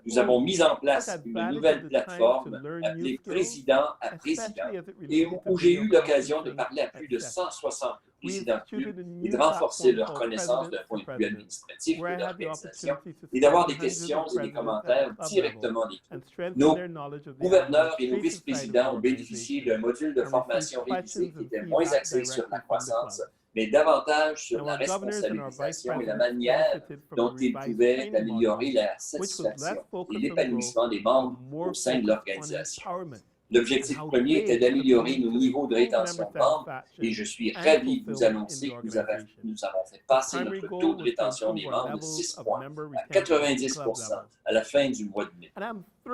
Nous avons mis en place une nouvelle plateforme appelée Président à Président et où j'ai eu l'occasion de parler à plus de 160 présidents clubs et de renforcer leur connaissance d'un point de vue administratif de l'organisation et d'avoir des questions et des commentaires directement des clubs. Nos gouverneurs et nos vice-présidents ont bénéficié d'un module de formation révisé qui était moins axé sur la croissance, mais davantage sur la responsabilisation et la manière dont ils pouvaient améliorer la satisfaction et l'épanouissement des membres au sein de l'organisation. L'objectif premier était d'améliorer nos niveaux de rétention de membres et je suis ravi de vous annoncer que nous avons fait passer notre taux de rétention des membres de 6 points à 90% à la fin du mois de mai.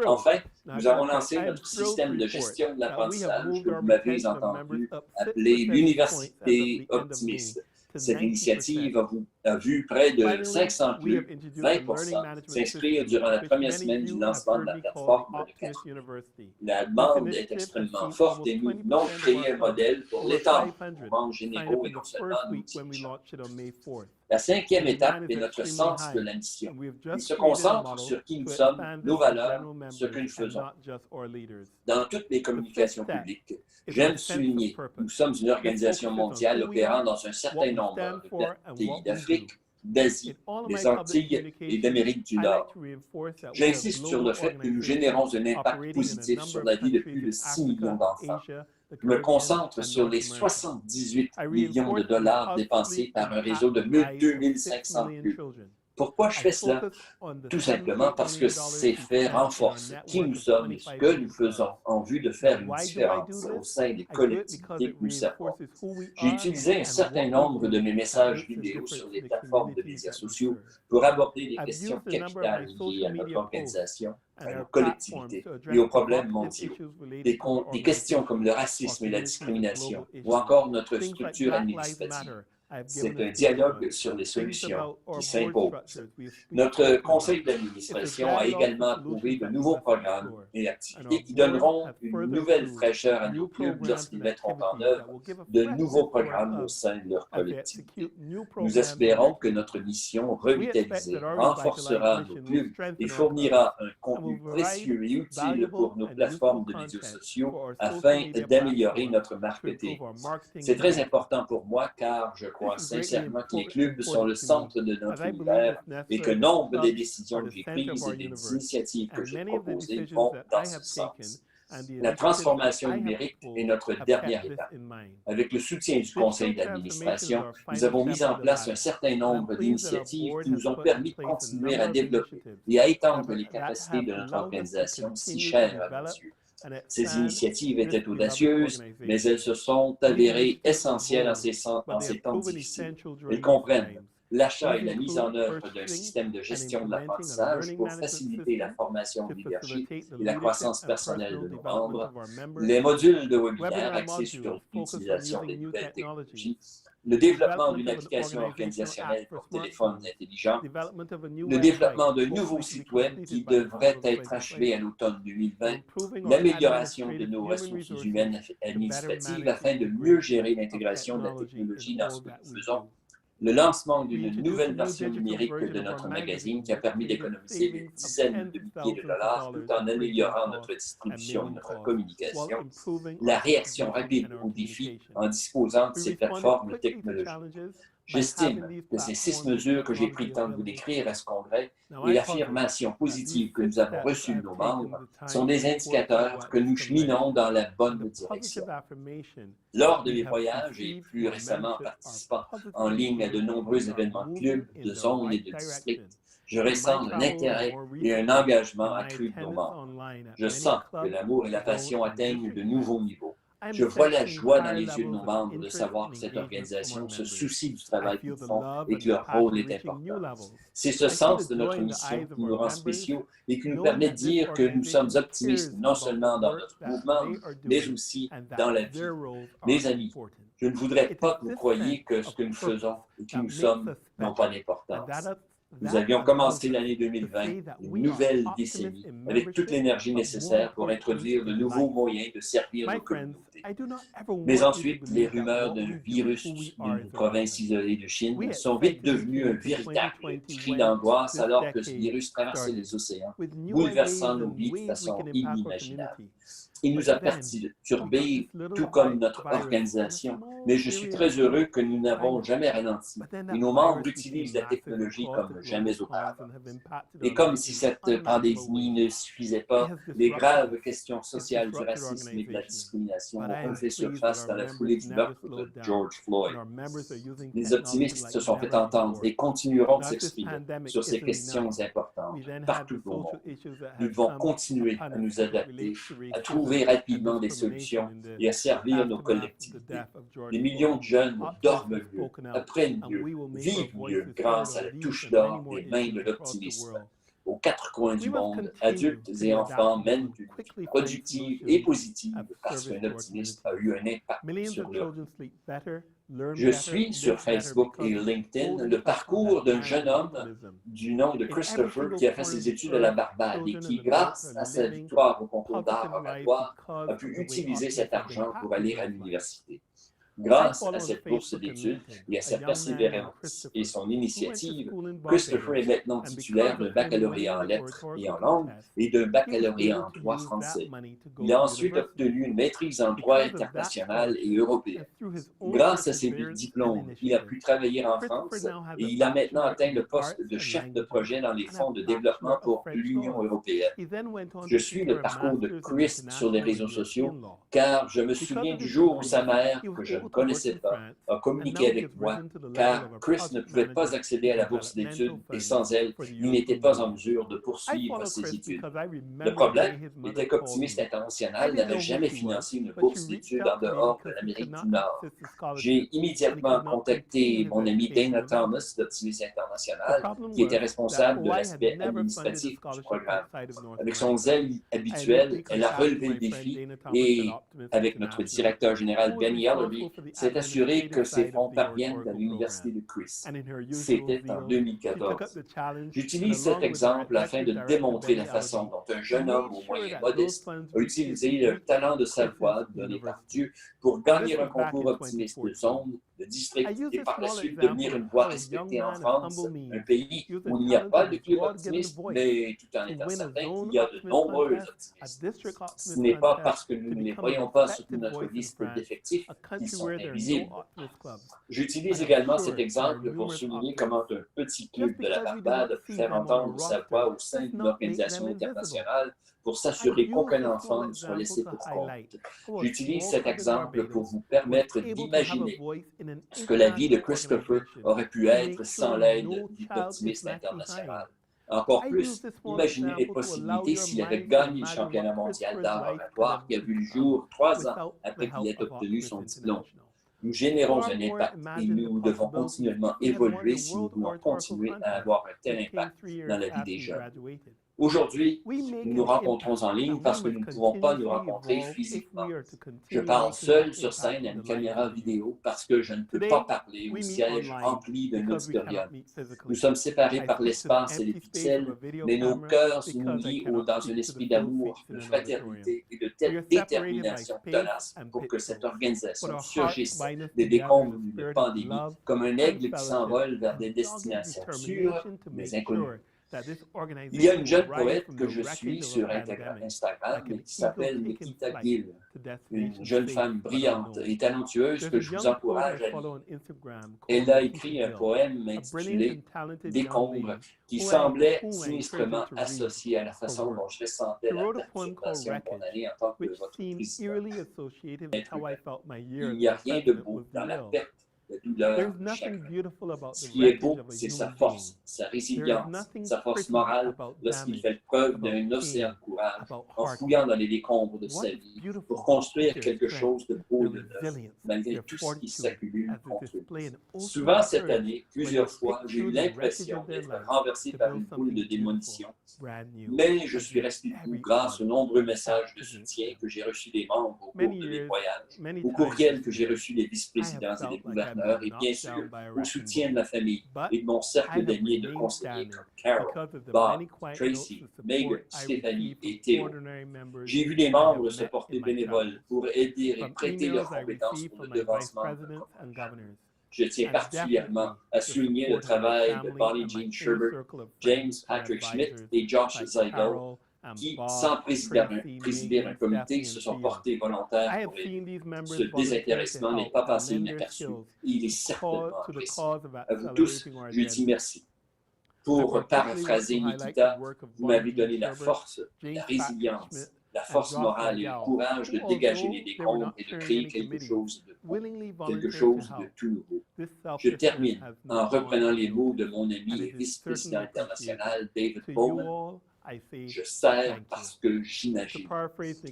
Enfin, nous avons lancé notre système de gestion de l'apprentissage que vous m'avez entendu appeler l'Université optimiste. Cette initiative a vu près de 500 clubs, 20%, s'inscrire durant la première semaine du lancement de la plateforme de 4 mois. La demande est extrêmement forte et nous venons de créer un modèle pour l'étendre aux membres généraux et non seulement nous dirigeants. La cinquième étape est notre sens de la mission. Il se concentre sur qui nous sommes, nos valeurs, ce que nous faisons. Dans toutes les communications publiques, j'aime souligner que nous sommes une organisation mondiale opérant dans un certain nombre de pays d'Afrique, d'Asie, des Antilles et d'Amérique du Nord. J'insiste sur le fait que nous générons un impact positif sur la vie de plus de 6 millions d'enfants. Je me concentre sur les 78 millions de dollars dépensés par un réseau de 2500 clubs. Pourquoi je fais cela? Tout simplement parce que ces faits renforcent qui nous sommes et ce que nous faisons en vue de faire une différence au sein des collectivités que nous servons. J'ai utilisé un certain nombre de mes messages vidéo sur les plateformes de médias sociaux pour aborder des questions capitales liées à notre organisation, à nos collectivités et aux problèmes mondiaux. Des questions comme le racisme et la discrimination ou encore notre structure administrative. C'est un dialogue sur les solutions qui s'imposent. Notre conseil d'administration a également approuvé de nouveaux programmes et activités qui donneront une nouvelle fraîcheur à nos clubs lorsqu'ils mettront en œuvre de nouveaux programmes au sein de leur collectivité. Nous espérons que notre mission revitalisée renforcera nos clubs et fournira un contenu précieux et utile pour nos plateformes de médias sociaux afin d'améliorer notre marketing. C'est très important pour moi car je crois sincèrement que les clubs sont le centre de notre univers et que nombre des décisions que j'ai prises et des initiatives que j'ai proposées vont dans ce sens. La transformation numérique est notre dernière étape. Avec le soutien du conseil d'administration, nous avons mis en place un certain nombre d'initiatives qui nous ont permis de continuer à développer et à étendre les capacités de notre organisation si chère à nos yeux. Ces initiatives étaient audacieuses, mais elles se sont avérées essentielles en ces temps difficiles. Elles comprennent l'achat et la mise en œuvre d'un système de gestion de l'apprentissage pour faciliter la formation du leadership et la croissance personnelle de nos membres, les modules de webinaire axés sur l'utilisation des nouvelles technologies, le développement d'une application organisationnelle pour téléphone intelligent, le développement d'un nouveau site web qui devrait être achevé à l'automne 2020, l'amélioration de nos ressources humaines administratives afin de mieux gérer l'intégration de la technologie dans ce que nous faisons, le lancement d'une nouvelle version numérique de notre magazine qui a permis d'économiser des dizaines de milliers de dollars tout en améliorant notre distribution et notre communication, la réaction rapide aux défis en disposant de ces plateformes technologiques. J'estime que ces 6 mesures que j'ai pris le temps de vous décrire à ce congrès et l'affirmation positive que nous avons reçue de nos membres sont des indicateurs que nous cheminons dans la bonne direction. Lors de mes voyages et plus récemment en participant en ligne à de nombreux événements de clubs, de zones et de districts, je ressens un intérêt et un engagement accru de nos membres. Je sens que l'amour et la passion atteignent de nouveaux niveaux. Je vois la joie dans les yeux de nos membres de savoir que cette organisation se soucie du travail qu'ils font et que leur rôle est important. C'est ce sens de notre mission qui nous rend spéciaux et qui nous permet de dire que nous sommes optimistes non seulement dans notre mouvement, mais aussi dans la vie. Mes amis, je ne voudrais pas que vous croyiez que ce que nous faisons et qui nous sommes n'ont pas d'importance. Nous avions commencé l'année 2020, une nouvelle décennie, avec toute l'énergie nécessaire pour introduire de nouveaux moyens de servir nos communautés. Mais ensuite, les rumeurs d'un virus d'une province isolée de Chine sont vite devenues un véritable cri d'angoisse alors que ce virus traversait les océans, bouleversant nos vies de façon inimaginable. Il nous a perturbés, tout comme notre organisation, mais je suis très heureux que nous n'avons jamais ralenti et nos membres utilisent la technologie comme jamais auparavant. Et comme si cette pandémie ne suffisait pas, les graves questions sociales du racisme et de la discrimination ont fait surface dans la foulée du meurtre de George Floyd. Les optimistes se sont fait entendre et continueront de s'exprimer sur ces questions importantes partout au monde. Nous devons continuer à nous adapter, à trouver rapidement des solutions et à servir nos collectivités. Des millions de jeunes dorment mieux, apprennent mieux, vivent mieux grâce à la touche d'or des mains de l'optimisme. Aux 4 coins du monde, adultes et enfants mènent une vie productive et positive parce qu'un optimiste a eu un impact sur leur vie. Je suis sur Facebook et LinkedIn le parcours d'un jeune homme du nom de Christopher qui a fait ses études à la Barbade et qui, grâce à sa victoire au concours d'art oratoire, a pu utiliser cet argent pour aller à l'université. Grâce à cette bourse d'études et à sa persévérance et son initiative, Christopher est maintenant titulaire d'un baccalauréat en lettres et en langue et d'un baccalauréat en droit français. Il a ensuite obtenu une maîtrise en droit international et européen. Grâce à ses diplômes, il a pu travailler en France et il a maintenant atteint le poste de chef de projet dans les fonds de développement pour l'Union européenne. Je suis le parcours de Chris sur les réseaux sociaux car je me souviens du jour où sa mère, que je ne connaissais pas, a communiqué avec moi, car Chris ne pouvait pas accéder à la bourse d'études et sans elle, il n'était pas en mesure de poursuivre ses études. Le problème était qu'Optimiste International n'avait jamais financé une bourse d'études en dehors de l'Amérique du Nord. J'ai immédiatement contacté mon ami Dana Thomas d'Optimiste International, qui était responsable de l'aspect administratif du programme. Avec son zèle habituel, elle a relevé le défi et, avec notre directeur général Benny Ellerby, s'est assuré que ces fonds parviennent à l'Université de Chris. C'était en 2014. J'utilise cet exemple afin de démontrer la façon dont un jeune homme aux moyens modestes a utilisé le talent de sa voix donné par Dieu pour gagner un concours optimiste de zone, de district et par la suite devenir une voix respectée en France, un pays où il n'y a pas de club optimiste, mais tout en étant certain qu'il y a de nombreux optimistes. Ce n'est pas parce que nous ne les voyons pas sur notre liste d'effectifs qu'ils sont invisibles. J'utilise également cet exemple pour souligner comment un petit club de la Barbade a pu faire entendre sa voix au sein d'une organisation internationale pour s'assurer qu'aucun enfant ne soit laissé pour compte. J'utilise cet exemple pour vous permettre d'imaginer ce que la vie de Christopher aurait pu être sans l'aide d'Optimiste International. Encore plus, imaginez les possibilités s'il avait gagné le championnat mondial d'art oratoire qui a vu le jour 3 ans après qu'il ait obtenu son diplôme. Nous générons un impact et nous devons continuellement évoluer si nous voulons continuer à avoir un tel impact dans la vie des jeunes. Aujourd'hui, nous nous rencontrons en ligne parce que nous ne pouvons pas nous rencontrer physiquement. Je parle seul sur scène à une caméra vidéo parce que je ne peux pas parler au siège rempli d'un auditorium. Nous sommes séparés par l'espace et les pixels, mais nos cœurs nous lient dans un esprit d'amour, de fraternité et de telle détermination tenace pour que cette organisation surgisse des décombres d'une pandémie comme un aigle qui s'envole vers des destinations sûres mais inconnues. Il y a une jeune poète que je suis sur Instagram qui s'appelle Nikita Gill, une jeune femme brillante et talentueuse que je vous encourage à lire. Elle a écrit un poème intitulé « Décombres » qui semblait sinistrement associé à la façon dont je ressentais la participation de mon année en tant que votre président. Il n'y a rien de beau dans la perte, la douleur, le chagrin. Ce qui est beau, c'est sa force, sa résilience, sa force morale lorsqu'il fait preuve d'un océan de courage en fouillant dans les décombres de sa vie pour construire quelque chose de beau de neuf, malgré tout ce qui s'accumule contre lui. Souvent cette année, plusieurs fois, j'ai eu l'impression d'être renversé par une boule de démolition, mais je suis resté debout grâce aux nombreux messages de soutien que j'ai reçus des membres au cours de mes voyages, aux courriels que j'ai reçus des vice-présidents et des gouverneurs, et bien sûr au soutien de ma famille et de mon cercle d'amis et de conseillers comme Carol, Bob, Tracy, Megan, Stéphanie et Théo. J'ai vu des membres se porter bénévoles pour aider et prêter leurs compétences pour le devancement de notre programme. Je tiens particulièrement à souligner le travail de Bonnie Jean Sherbert, James Patrick Schmidt et Josh Zeigel, qui, sans présider un comité, se sont portés volontaires pour aider. Ce désintéressement n'est pas passé inaperçu et il est certainement apprécié. À vous tous, je dis merci. Pour paraphraser Nikita, vous m'avez donné la force, la résilience, la force morale et le courage de dégager les décombres et de créer quelque chose de beau, quelque chose de tout nouveau. Je termine en reprenant les mots de mon ami et vice-président international David Bowman. Je sers parce que j'imagine.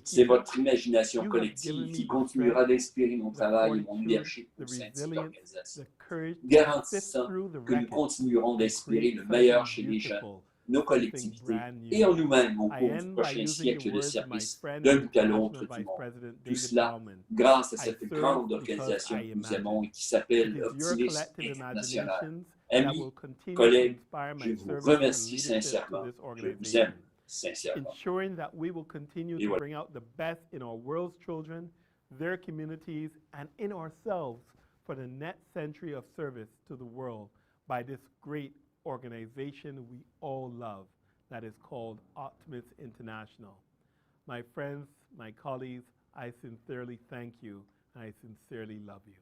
C'est votre imagination collective qui continuera d'inspirer mon travail et mon leadership au sein de cette organisation, garantissant que nous continuerons d'inspirer le meilleur chez les jeunes, nos collectivités et en nous-mêmes au cours du prochain siècle de service d'un bout à l'autre du monde. Tout cela grâce à cette grande organisation que nous aimons et qui s'appelle Optimist International. Amis, collègues, je vous remercie sincèrement. Je vous aime sincèrement. Ensuring that we will continue to bring out the best in our world's children, their communities, and in ourselves for the next century of service to the world by this great organization we all love that is called Optimist International. My friends, my colleagues, I sincerely thank you and I sincerely love you.